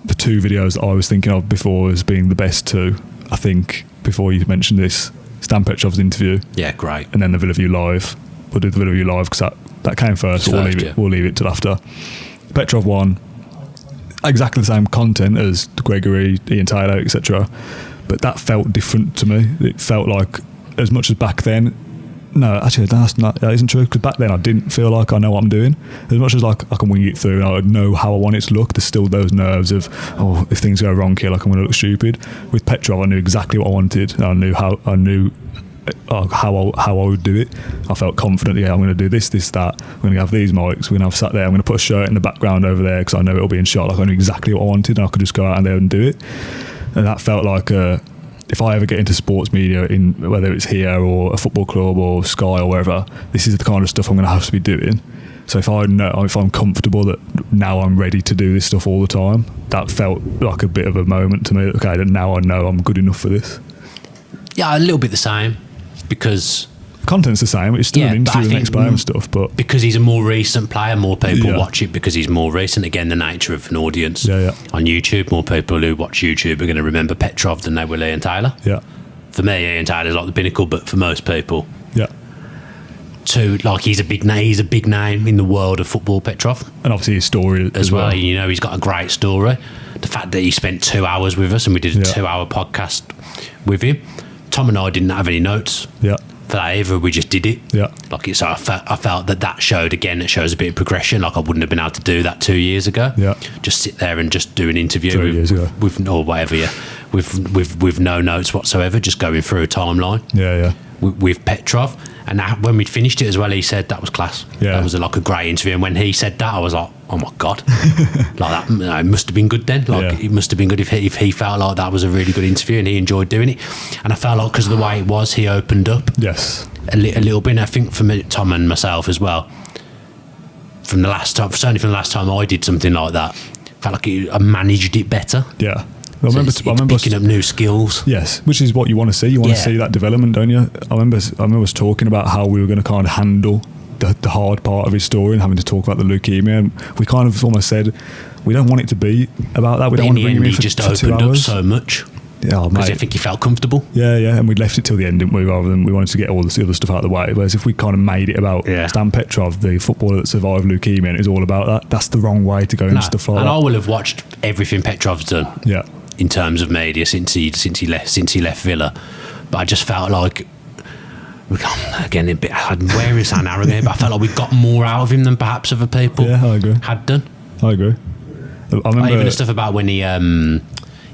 The 2 videos that I was thinking of before as being the best 2, I think, before you mentioned this, Stan Petrov's interview. Yeah, great. And then the Villa View Live. We'll do the Villa View Live because that came first. We'll leave it till after. Petrov one, exactly the same content as Gregory, Ian Taylor, etc. But that felt different to me. It felt like, as much as back then, No, actually, that isn't true. Because back then, I didn't feel like I know what I'm doing. As much as like I can wing it through and I know how I want it to look, there's still those nerves of, oh, if things go wrong here, like I'm going to look stupid. With Petrov, I knew exactly what I wanted. And I knew how I would do it. I felt confident. Yeah, I'm going to do this, that. I'm going to have these mics. We're going to have sat there. I'm going to put a shirt in the background over there because I know it'll be in shot. Like I knew exactly what I wanted, and I could just go out there and do it. And that felt like if I ever get into sports media, in whether it's here or a football club or Sky or wherever, this is the kind of stuff I'm going to have to be doing. So if I'm comfortable that now I'm ready to do this stuff all the time, that felt like a bit of a moment to me. Okay, now I know I'm good enough for this. Yeah, a little bit the same, because content's the same. It's still an interview with the next player and stuff, but because he's a more recent player, more people watch it because he's more recent. Again, the nature of an audience on YouTube, more people who watch YouTube are going to remember Petrov than they will Ian Taylor. Yeah, for me, Ian Taylor's like the pinnacle, but for most people, he's a big name. He's a big name in the world of football, Petrov, and obviously his story as well. You know, he's got a great story. The fact that he spent 2 hours with us and we did a 2-hour podcast with him. Tom and I didn't have any notes. For that either, we just did it. So I felt that showed, again, it shows a bit of progression. Like I wouldn't have been able to do that 2 years ago. Just sit there and just do an interview 3 years ago. with or whatever, with no notes whatsoever, just going through a timeline. With Petrov. And when we'd finished it as well, he said that was class. That was like a great interview. And when he said that, I was like, oh my God. Like that, it must have been good then. Like it must have been good if he felt like that was a really good interview and he enjoyed doing it. And I felt like because of the way it was, he opened up a little bit. And I think for me, Tom and myself as well, certainly from the last time I did something like that, felt like I managed it better. I remember picking up new skills. Yes, which is what you want to see. You want to see that development, don't you? I remember us talking about how we were going to kind of handle the hard part of his story and having to talk about the leukemia. And we kind of almost said we don't want it to be about that. We don't want to bring him in for 2 hours. He just opened up so much. Because I think he felt comfortable. And we left it till the end, didn't we? Rather than we wanted to get all the other stuff out of the way. Whereas if we kind of made it about Stan Petrov, the footballer that survived leukemia, and it's all about that. That's the wrong way to go and stuff like that. And I will have watched everything Petrov's done. In terms of media since he left Villa, but I just felt like, again, a bit wearing sound arrogant, but I felt like we got more out of him than perhaps other people had done. I agree. I remember even the stuff about when he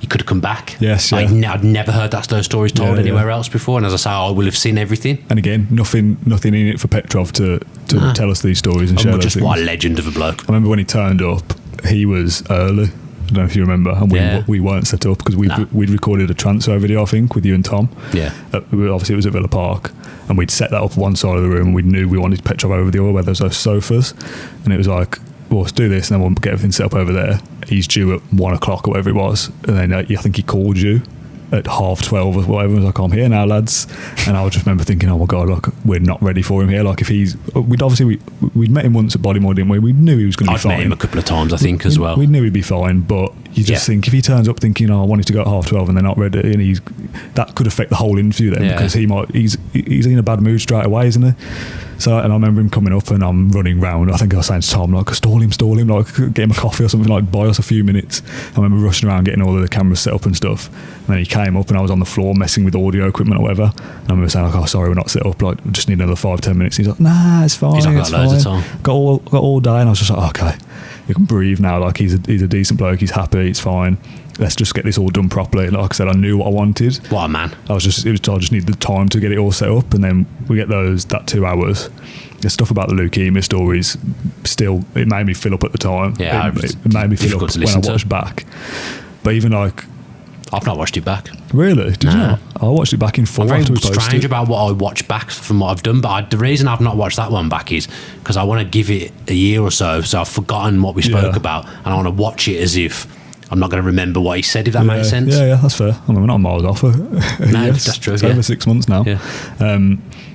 could have come back. I'd never heard those stories told anywhere else before, and as I say, I will have seen everything. And again, nothing in it for Petrov to tell us these stories and share those just things. What a legend of a bloke. I remember when he turned up, he was early. I don't know if you remember, and we weren't set up because we'd recorded a transfer video, I think, with you and Tom. Obviously it was at Villa Park, and we'd set that up one side of the room, and we knew we wanted Petrov over the other where there's those sofas, and it was like, well, let's do this and then we'll get everything set up over there. He's due at 1 o'clock or whatever it was, and then I think he called you at 12:30 or whatever. I was like, I'm here now, lads. And I just remember thinking, oh my God, like we're not ready for him here. Like if we'd met him once at Bodymore, didn't we? We knew he was going to be fine. I'd met him a couple of times, I think, as well. We knew he'd be fine, but you just think if he turns up thinking, oh, I wanted to go at 12:30 and they're not ready, and that could affect the whole interview then because he's in a bad mood straight away, isn't he? So, and I remember him coming up and I'm running round. I think I was saying to Tom, like, stall him, like, get him a coffee or something, like, buy us a few minutes. I remember rushing around getting all of the cameras set up and stuff. And then he came up and I was on the floor messing with audio equipment or whatever. And I remember saying, like, oh, sorry, we're not set up. Like, just need another 5-10 minutes. He's like, nah, it's fine. He's like, it's got loads of time. Got all day. And I was just like, okay, you can breathe now. Like, he's a decent bloke. He's happy. It's fine. Let's just get this all done properly. Like I said, I knew what I wanted. What a man. I just need the time to get it all set up, and then we get that 2 hours. The stuff about the leukemia stories, still, it made me fill up at the time. Yeah, it made me fill up when I watched back. But even like, I've not watched it back. Really? Did you not? I watched it back in full. I'm very strange about what I watch back from what I've done, but the reason I've not watched that one back is because I want to give it a year or so I've forgotten what we spoke about, and I want to watch it as if I'm not going to remember what he said, if that makes sense. Yeah, that's fair. I mean, we're not miles off. No, that's true. It's over 6 months now. Yeah.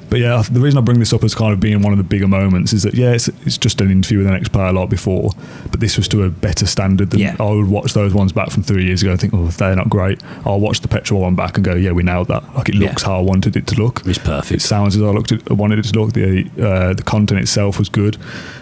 But yeah, the reason I bring this up as kind of being one of the bigger moments is that, it's just an interview with the next player like before, but this was to a better standard than I would watch those ones back from 3 years ago and think, oh, they're not great. I'll watch the Petrol one back and go, yeah, we nailed that. Like, it looks how I wanted it to look. It's perfect. It sounds as I wanted it to look. The content itself was good.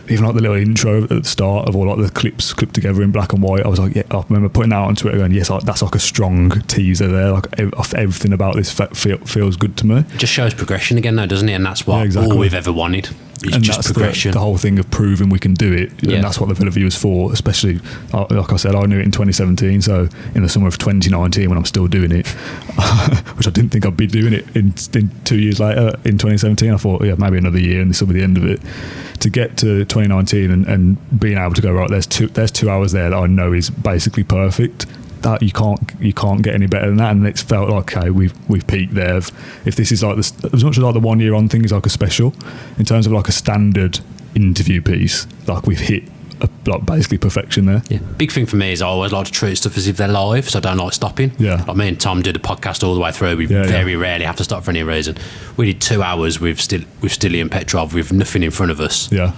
Even like the little intro at the start of all like the clips clipped together in black and white, I was like, I remember putting that on Twitter going, yes, that's like a strong teaser there. Like everything about this feels good to me. It just shows progression again, though, doesn't doesn't it? And that's what all we've ever wanted. It's and just that's progression. The whole thing of proving we can do it, and that's what the Villa View is for. Especially, like I said, I knew it in 2017. So in the summer of 2019, when I'm still doing it, which I didn't think I'd be doing it in 2 years later, in 2017, I thought, maybe another year, and this will be the end of it. To get to 2019 and being able to go, right, there's 2 hours there that I know is basically perfect. That you can't get any better than that, and it's felt like, okay, we've peaked there. If this is like this, as much as like the 1 year on thing is like a special, in terms of like a standard interview piece, like we've hit like basically perfection there. Yeah. Big thing for me is I always like to treat stuff as if they're live, so I don't like stopping. Yeah. Like me and Tom do the podcast all the way through. We very rarely have to stop for any reason. We did 2 hours with Stilly and Petrov with nothing in front of us. Yeah.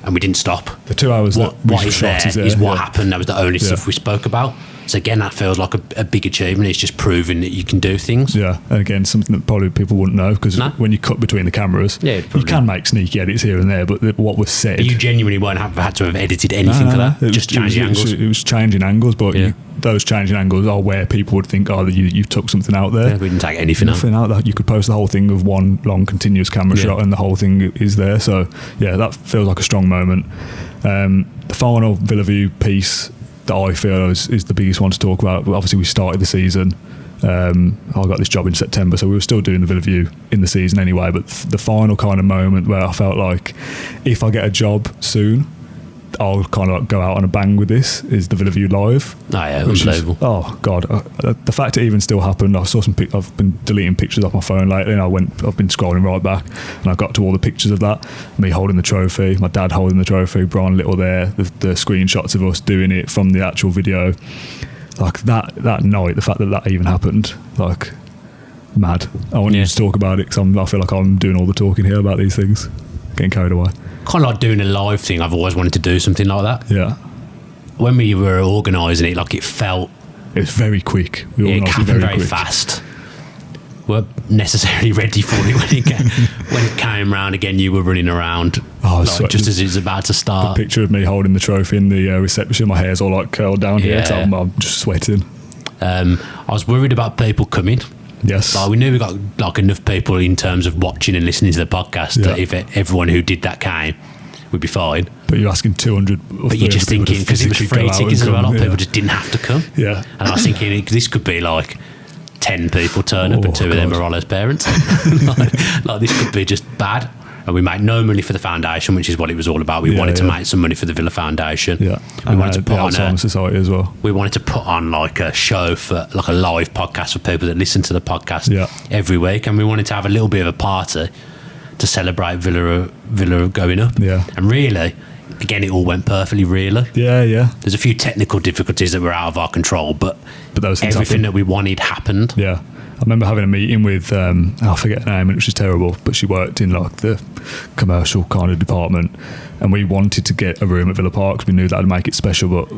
And we didn't stop. The 2 hours what is there is what happened. That was the only stuff we spoke about. So again, that feels like a big achievement. It's just proving that you can do things. Yeah, and again, something that probably people wouldn't know, because when you cut between the cameras, you can make sneaky edits here and there, but what was said... But you genuinely won't have had to have edited anything for that, just changing angles. It was changing angles, but those changing angles are where people would think, you took something out there. Yeah, we didn't take anything out. You could post the whole thing of one long continuous camera shot and the whole thing is there. So, that feels like a strong moment. The final Villa View piece that I feel is the biggest one to talk about. Obviously, we started the season. I got this job in September, so we were still doing the Villa View in the season anyway. But the final kind of moment where I felt like, if I get a job soon, I'll kind of go out on a bang with this, is the Villa View Live. Oh yeah, unbelievable. Oh God, the fact it even still happened. I saw some. I've been deleting pictures off my phone lately, and I've been scrolling right back, and I got to all the pictures of that. Me holding the trophy, my dad holding the trophy, Brian Little there, the screenshots of us doing it from the actual video. Like that night, the fact that even happened, like mad. I want you to talk about it, because I feel like I'm doing all the talking here about these things, getting carried away. Kind of like doing a live thing. I've always wanted to do something like that. Yeah. When we were organising it, like it was very quick. It happened very fast. Weren't necessarily ready for it when it came round again. You were running around just as it was about to start. The picture of me holding the trophy in the reception, my hair's all like curled down here, so I'm just sweating. I was worried about people coming. Yes. Like we knew we got like enough people in terms of watching and listening to the podcast that if everyone who did that came, we'd be fine. But you're asking 200. But you're just thinking, because it was free tickets as well, a lot of people just didn't have to come. Yeah. And I was thinking, this could be like 10 people turn up and 2 of them are Rollo's parents. like this could be just bad. And we made no money for the foundation, which is what it was all about. We wanted to make some money for the Villa Foundation. Yeah, we wanted to put on Alzheimer's Society as well. We wanted to put on like a show for like a live podcast for people that listen to the podcast every week, and we wanted to have a little bit of a party to celebrate Villa going up. Yeah, and really, again, it all went perfectly. Really, yeah. There's a few technical difficulties that were out of our control, but those things everything that we wanted happened. Yeah. I remember having a meeting with, I forget her name, which is terrible, but she worked in like the commercial kind of department, and we wanted to get a room at Villa Park because we knew that would make it special, but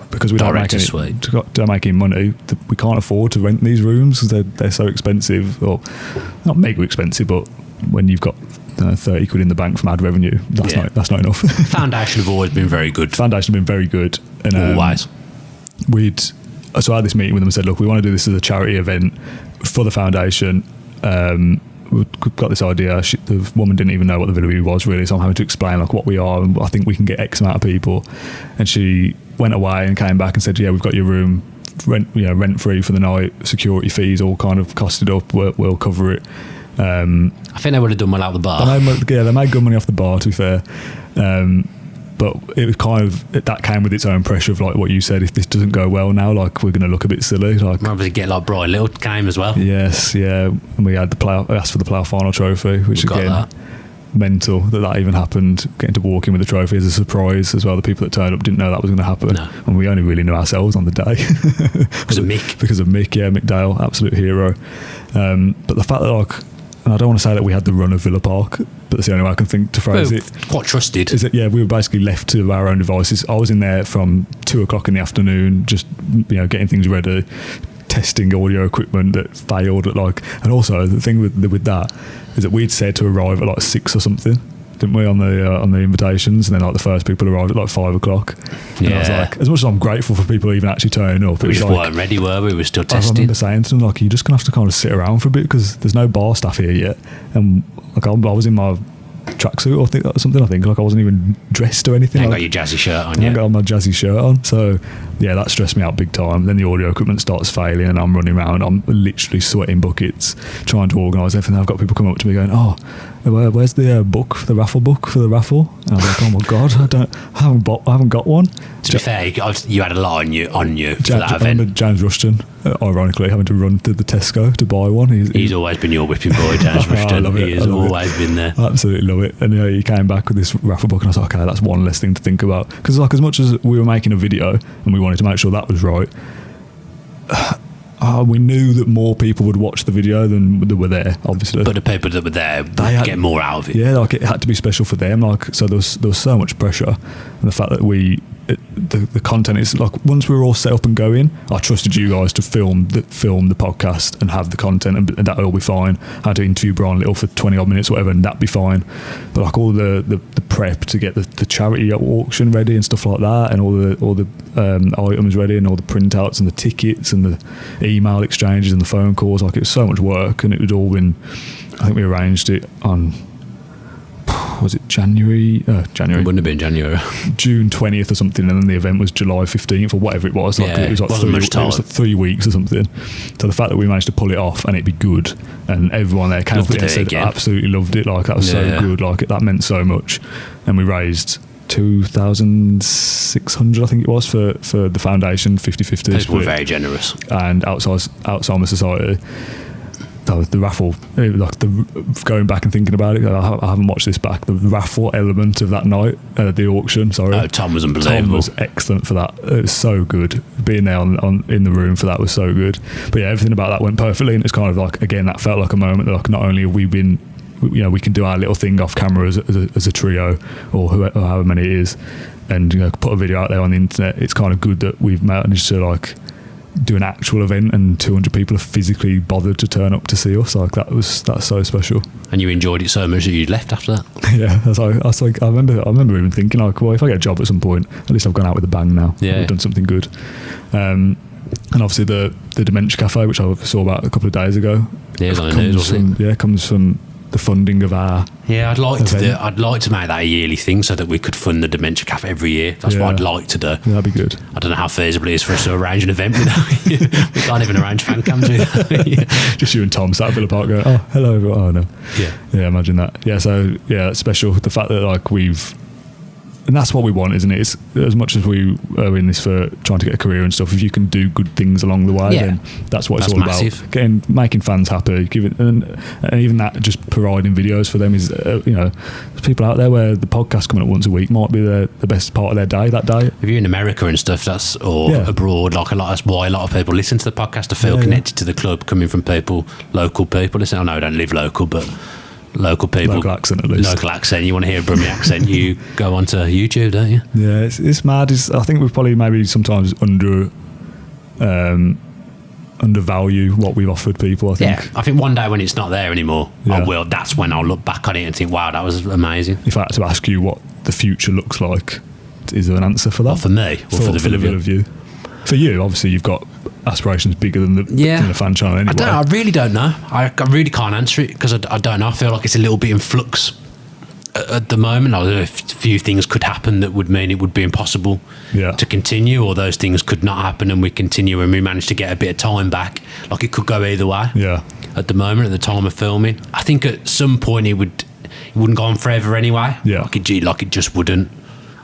because we don't make any money, we can't afford to rent these rooms because they're so expensive, or not mega expensive, but when you've got 30 quid in the bank from ad revenue, that's not enough. Foundation have always been very good. Foundation have been very good. And, always. So I had this meeting with them and said, look, we want to do this as a charity event for the foundation. We've got this idea. The woman didn't even know what the Villa View was really, so I'm having to explain like what we are, and I think we can get X amount of people. And she went away and came back and said, we've got your room rent free for the night, security fees all kind of costed up, we'll cover it. I think they would have done well out the bar. They made good money off the bar, to be fair. But it was kind of, that came with its own pressure of like what you said, if this doesn't go well now, like we're going to look a bit silly. Like, remember to get like Brian Little came as well. Yes, yeah. And we had asked for the playoff final trophy, which again, mental that even happened. Getting to walk in with the trophy as a surprise as well. The people that turned up didn't know that was going to happen. No. And we only really knew ourselves on the day. Because of Mick. Mick Dale, absolute hero. But the fact that like, and I don't want to say that we had the run of Villa Park, but that's the only way I can think to phrase it. Quite trusted. Is that we were basically left to our own devices. I was in there from 2:00 in the afternoon, just getting things ready, testing audio equipment that failed at like. And also the thing with that is that we'd said to arrive at like 6 or something, didn't we, on the invitations, and then like the first people arrived at like 5:00. And I was like, as much as I'm grateful for people even actually turning up, we just weren't ready, were we? We were still testing. I remember saying to them, like, you're just gonna have to kind of sit around for a bit because there's no bar staff here yet, and Like I was in my tracksuit or something. I think like I wasn't even dressed or anything. You ain't like, got your jazzy shirt on. I got my jazzy shirt on. So yeah, that stressed me out big time. Then the audio equipment starts failing, and I'm running around. I'm literally sweating buckets trying to organise everything. I've got people coming up to me going, "Oh, where's the book, the raffle book for the raffle?" And I was like, "Oh my god, I haven't got one." To be fair, you had a lot on you for that I event. remember James Rushton, ironically, having to run to the Tesco to buy one. He's always been your whipping boy, James Rushton. I love it. He has always been there. I absolutely love it. And he came back with this raffle book, and I was like, okay, that's one less thing to think about. Because like as much as we were making a video and we wanted to make sure that was right, we knew that more people would watch the video than that were there, obviously. But the people that were there would get more out of it. Yeah, like it had to be special for them. Like so, there was so much pressure, and the fact that the content is like once we were all set up and going, I trusted you guys to film the podcast and have the content, and that'll all be fine. I had to interview Brian Little for 20 odd minutes or whatever, and that'd be fine. But like all the prep to get the charity auction ready and stuff like that, and all the items ready, and all the printouts and the tickets and the email exchanges and the phone calls, like it was so much work. And it would all been, I think we arranged it on, was it January? It wouldn't have been January. June 20th or something, and then the event was July 15th or whatever it was. Like, yeah, it was like it was like 3 weeks or something. So the fact that we managed to pull it off and it'd be good, and everyone there came up and said absolutely loved it. Like that was so good. Like that meant so much. And we raised 2,600, I think it was, for the foundation, 50-50. People were very generous. And Alzheimer's Society. The raffle, like going back and thinking about it, I haven't watched this back. The raffle element of that night, the auction. Sorry, Tom was unbelievable. Tom was excellent for that. It was so good. Being there in the room for that was so good. But yeah, everything about that went perfectly, and it's kind of like, again, that felt like a moment that like not only have we been, you know, we can do our little thing off camera as a trio or however many it is, and you know, put a video out there on the internet. It's kind of good that we've managed to like do an actual event and 200 people have physically bothered to turn up to see us. Like that's so special. And you enjoyed it so much that you left after that. Yeah, I remember even thinking like, well, if I get a job at some point, at least I've gone out with a bang now. Yeah, I've done something good. And obviously the Dementia Cafe, which I saw about a couple of days ago. Yeah, it was on the news, wasn't it? Yeah, comes from the funding of our. Yeah, I'd like to make that a yearly thing so that we could fund the Dementia Cafe every year. That's what I'd like to do. Yeah, that'd be good. I don't know how feasible it is for us to arrange an event without you. We can't even arrange fan cams without you. Just you and Tom sat at Villa Park going, oh, hello everyone. Oh no. Yeah, imagine that. Yeah, so yeah, it's special. The fact that like and that's what we want, isn't it? It's, as much as we are in this for trying to get a career and stuff, if you can do good things along the way, then that's what it's all massive. About. Making fans happy, and even that, just providing videos for them is, you know, there's people out there where the podcast coming up once a week might be the best part of their day that day. If you're in America and stuff, abroad, that's why a lot of people listen to the podcast to feel connected to the club, coming from local people. Listen, I know I don't live local, but local people, local accent at least. Local accent. You want to hear a Brummie accent? You go onto YouTube, don't you? Yeah, it's mad. I think we've probably maybe sometimes undervalue what we've offered people. I think. Yeah, I think one day when it's not there anymore, I will. That's when I'll look back on it and think, "Wow, that was amazing." If I had to ask you what the future looks like, is there an answer for that? Well, for me, or for the Villa View? For you, obviously, you've got aspirations bigger than the fan channel anyway. I really don't know. I really can't answer it because I don't know. I feel like it's a little bit in flux at the moment. A few things could happen that would mean it would be impossible to continue, or those things could not happen and we continue and we manage to get a bit of time back. Like it could go either way. Yeah. At the moment, at the time of filming, I think at some point it wouldn't go on forever anyway. Yeah. Like it just wouldn't.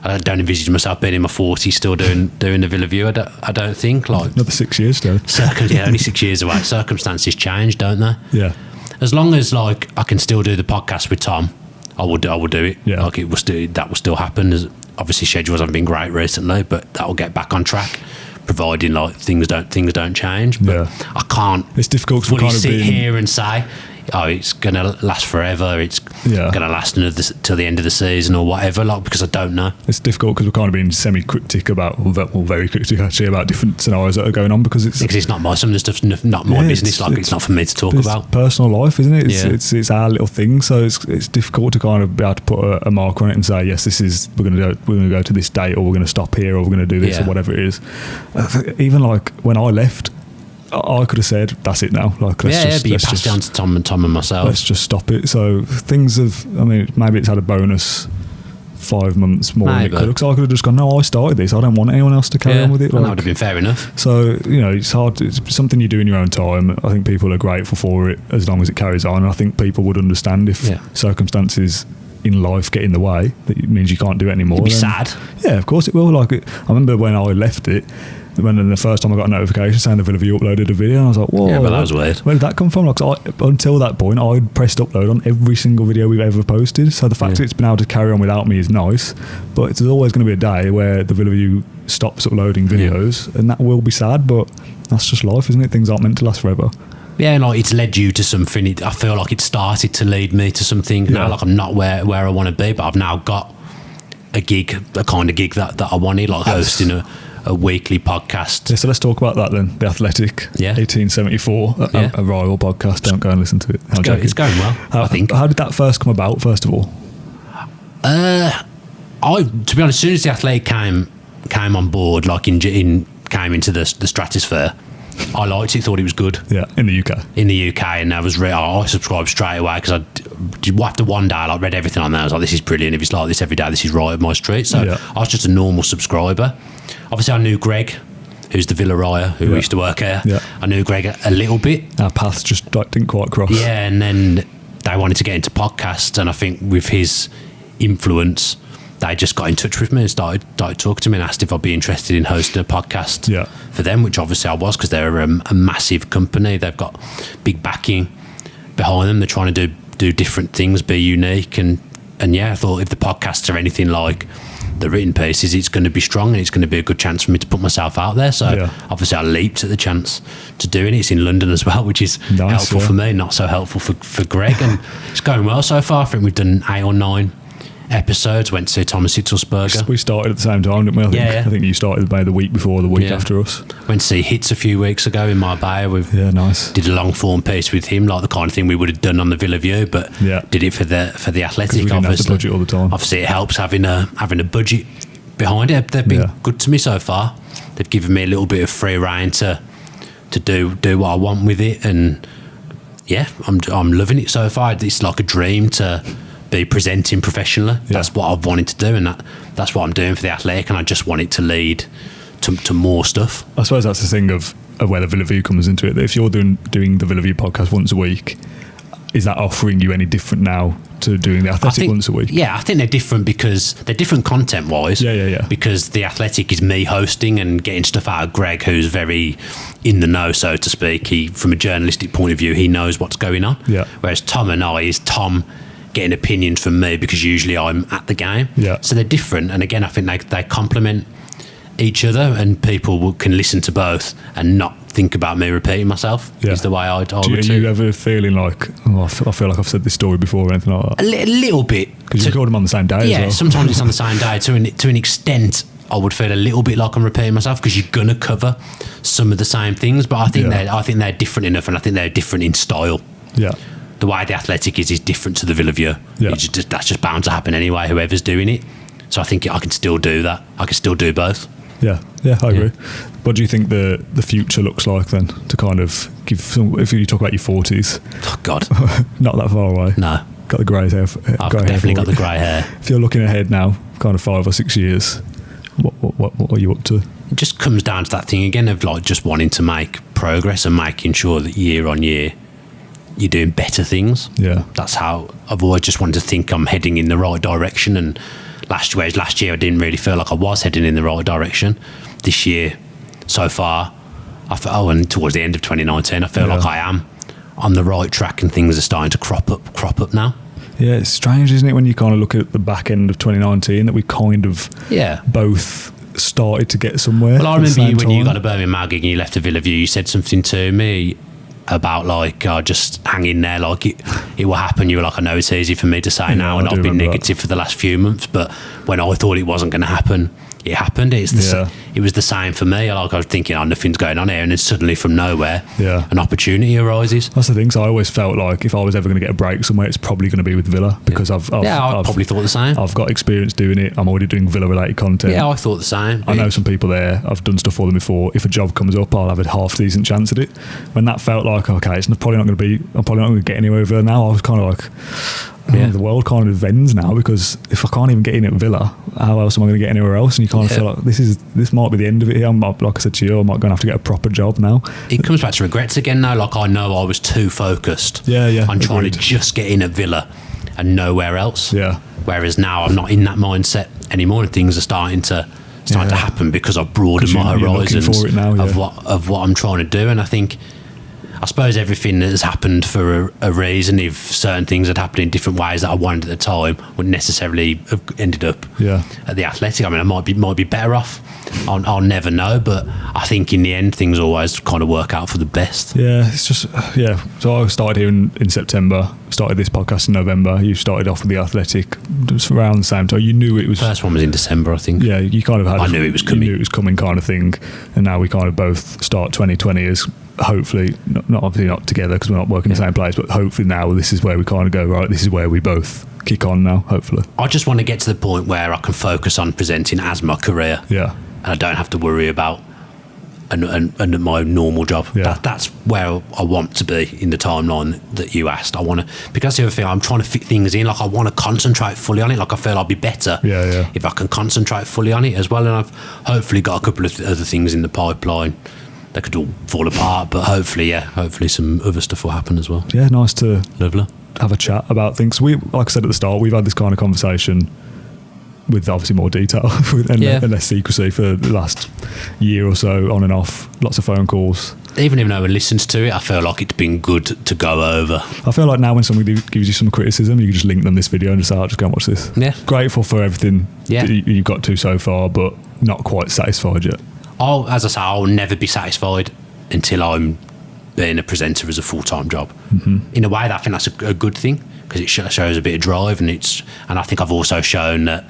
I don't envisage myself being in my 40s still doing the Villa View. I don't think. Like another 6 years still. Only 6 years away. Circumstances change, don't they? Yeah. As long as like I can still do the podcast with Tom, I will do it. Yeah. Like that will still happen. Obviously schedules haven't been great recently, but that will get back on track, providing like things don't change. But I can't. It's difficult to kind of sit here and say, oh, it's going to last forever, it's going to last till the end of the season or whatever, like, because I don't know. It's difficult because we're kind of being semi-cryptic about, well, very cryptic actually, about different scenarios that are going on because it's not some of the stuff's not my business, it's not for me to talk about. It's personal life, isn't it? It's our little thing, so it's difficult to kind of be able to put a marker on it and say, yes, we're going to go to this date, or we're going to stop here, or we're going to do this, or whatever it is. Even like when I left, I could have said, that's it now. Like, but you passed it on to Tom and myself. Let's just stop it. So things have, I mean, maybe it's had a bonus 5 months more than it could have. Because I could have just gone, no, I started this. I don't want anyone else to carry on with it. Like, that would have been fair enough. So, it's hard. It's something you do in your own time. I think people are grateful for it as long as it carries on. And I think people would understand if circumstances in life get in the way, that it means you can't do it anymore. It'd be sad. Yeah, of course it will. Like, I remember when I left it, when the first time I got a notification saying the Villa View uploaded a video, and I was like, whoa. Yeah, but that was weird. Where did that come from? Like, until that point, I'd pressed upload on every single video we've ever posted. So the fact that it's been able to carry on without me is nice. But there's always going to be a day where the Villa View stops uploading videos, and that will be sad, but that's just life, isn't it? Things aren't meant to last forever. Yeah, like it's led you to something. I feel like it started to lead me to something now. Like I'm not where I want to be, but I've now got a kind of gig that I wanted, like hosting a weekly podcast. Yeah, so let's talk about that then. The Athletic, 1874, a rival podcast. Don't go and listen to it. It's going well, I think. How did that first come about, first of all? To be honest, as soon as the Athletic came on board, like came into the stratosphere, I liked it, thought it was good. Yeah, in the UK. And I subscribed straight away because after one day I read everything on there. I was like, this is brilliant. If it's like this every day, this is right up my street. So I was just a normal subscriber. Obviously, I knew Greg, who's the Villa Ryer, who used to work here. Yeah. I knew Greg a little bit. Our paths just didn't quite cross. Yeah, and then they wanted to get into podcasts, and I think with his influence, they just got in touch with me and started talking to me and asked if I'd be interested in hosting a podcast for them, which obviously I was, because they're a massive company. They've got big backing behind them. They're trying to do different things, be unique, and I thought if the podcasts are anything like the written pieces, it's going to be strong and it's going to be a good chance for me to put myself out there. So obviously I leaped at the chance to doing it. It's in London as well, which is helpful for me, not so helpful for Greg, and it's going well so far. I think we've done 8 or 9 episodes. Went to see Thomas Hitzelsberger. We started at the same time, didn't we? I think you started maybe the week before, the week after us. Went to see Hitz a few weeks ago in Marbella. Nice. Did a long form piece with him, like the kind of thing we would have done on the Villa View, but did it for the Athletic. We didn't have the budget all the time. Obviously, it helps having a budget behind it. They've been good to me so far. They've given me a little bit of free rein to do what I want with it, and I'm loving it so far. It's like a dream to be presenting professionally. That's what I've wanted to do, and that's what I'm doing for the Athletic, and I just want it to lead to more stuff. I suppose that's the thing of where the Villa View comes into it. If you're doing the Villa View podcast once a week, is that offering you any different now to doing the Athletic once a week? Yeah, I think they're different because they're different content-wise. Yeah. Because the Athletic is me hosting and getting stuff out of Greg, who's very in the know, so to speak. He, from a journalistic point of view, he knows what's going on. Yeah. Whereas Tom and I is Tom getting opinions from me, because usually I'm at the game. Yeah. So they're different, and again, I think they complement each other, and people can listen to both and not think about me repeating myself. Is the way I would Are you ever feeling like, I feel like I've said this story before or anything like that? A little bit. Because you record them on the same day as well. Sometimes it's on the same day. To an extent, I would feel a little bit like I'm repeating myself, because you're going to cover some of the same things, but I think they're different enough, and I think they're different in style. Yeah. The way the Athletic is different to the Villa View. Yeah. That's just bound to happen anyway, whoever's doing it. So I think I can still do that. I can still do both. Yeah, I agree. What do you think the future looks like then, to kind of give some, if you talk about your 40s? Oh, God. Not that far away. No. Got the grey hair. I've definitely got the grey hair. If you're looking ahead now, kind of 5 or 6 years, what are you up to? It just comes down to that thing again of like just wanting to make progress and making sure that year on year you're doing better things. Yeah. That's how I've always just wanted to think I'm heading in the right direction. And last year I didn't really feel like I was heading in the right direction. This year, so far, and towards the end of 2019, I feel like I am on the right track, and things are starting to crop up now. Yeah, it's strange, isn't it, when you kind of look at the back end of 2019, that we kind of both started to get somewhere. Well, I remember when you got a Birmingham gig and you left the Villa View, you said something to me about like, just hang in there, like it will happen. You were like, I know it's easy for me to say now, and I've been negative for the last few months, but when I thought it wasn't going to happen, it happened. It was the same for me. Like, I was thinking, nothing's going on here, and then suddenly from nowhere, an opportunity arises. That's the thing. So I always felt like if I was ever going to get a break somewhere, it's probably going to be with Villa, because I've probably thought the same. I've got experience doing it. I'm already doing Villa-related content. Yeah, I thought the same. I know some people there. I've done stuff for them before. If a job comes up, I'll have a half decent chance at it. When that felt like, okay, I'm probably not going to get anywhere with Villa now, I was kind of like, the world kind of ends now, because if I can't even get in at Villa, how else am I going to get anywhere else? And you kind of feel like this might be the end of it here. Like I said to you, I'm not going to have to get a proper job now. It comes back to regrets again now. Like, I know I was too focused on trying to just get in at Villa and nowhere else. Yeah. Whereas now I'm not in that mindset anymore, and things are starting to happen because I've broadened my horizons of what I'm trying to do. And I suppose everything that has happened for a reason. If certain things had happened in different ways that I wanted at the time, wouldn't necessarily have ended up at the Athletic. I mean, I might be better off. I'll never know, but I think in the end things always kind of work out for the best. Yeah, it's just So I started here in September. Started this podcast in November. You started off with the Athletic just around the same time. You knew it was. First one was in December, I think. Yeah, you kind of had. I knew it was coming. You knew it was coming, kind of thing. And now we kind of both start 2020 as, hopefully, not obviously not together because we're not working in the same place, but hopefully now this is where we kind of go, right, this is where we both kick on now, hopefully. I just want to get to the point where I can focus on presenting as my career. Yeah. And I don't have to worry about and my normal job. Yeah. That's where I want to be in the timeline that you asked. I want to, because the other thing, I'm trying to fit things in. Like, I want to concentrate fully on it. Like, I feel I'll be better if I can concentrate fully on it as well. And I've hopefully got a couple of other things in the pipeline. They could all fall apart, but hopefully some other stuff will happen as well. Yeah, nice to Lovely. Have a chat about things. We, like I said at the start, we've had this kind of conversation with obviously more detail and less secrecy for the last year or so, on and off. Lots of phone calls. Even if no one listens to it, I feel like it's been good to go over. I feel like now when somebody gives you some criticism, you can just link them this video and just say, just go and watch this. Yeah. Grateful for everything that you've got to so far, but not quite satisfied yet. As I say, I'll never be satisfied until I'm being a presenter as a full-time job. Mm-hmm. In a way, I think that's a good thing, because it shows a bit of drive, and I think I've also shown that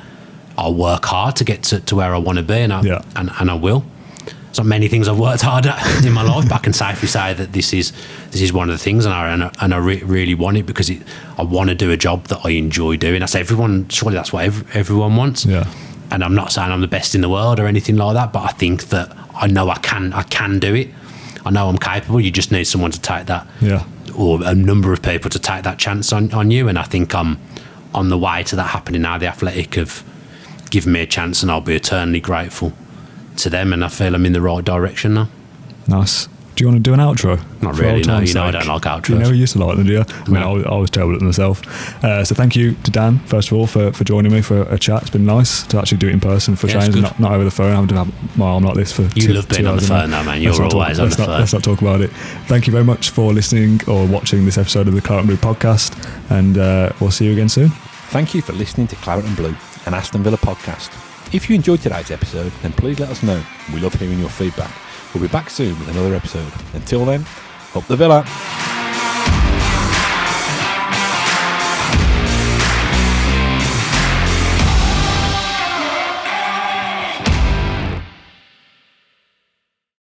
I'll work hard to get to where I want to be, and I will. There's not many things I've worked hard at in my life, but I can safely say that this is one of the things, and I really want it, because I want to do a job that I enjoy doing. I say surely that's what everyone wants. Yeah. And I'm not saying I'm the best in the world or anything like that, but I think that I know I can do it. I know I'm capable. You just need someone to take that, or a number of people to take that chance on you. And I think I'm on the way to that happening now. The Athletic have given me a chance, and I'll be eternally grateful to them. And I feel I'm in the right direction now. Nice. Do you want to do an outro? Not really, no. You know I don't like outros. You never used to like them, do you? I mean, I was terrible at them myself. So thank you to Dan, first of all, for joining me for a chat. It's been nice to actually do it in person for change, and not over the phone. having to have my arm like this for You love being on the phone though, man. You're always on the phone. Let's not talk about it. Thank you very much for listening or watching this episode of the Claret and Blue podcast, and we'll see you again soon. Thank you for listening to Claret and Blue, an Aston Villa podcast. If you enjoyed today's episode, then please let us know. We love hearing your feedback. We'll be back soon with another episode. Until then, up the Villa.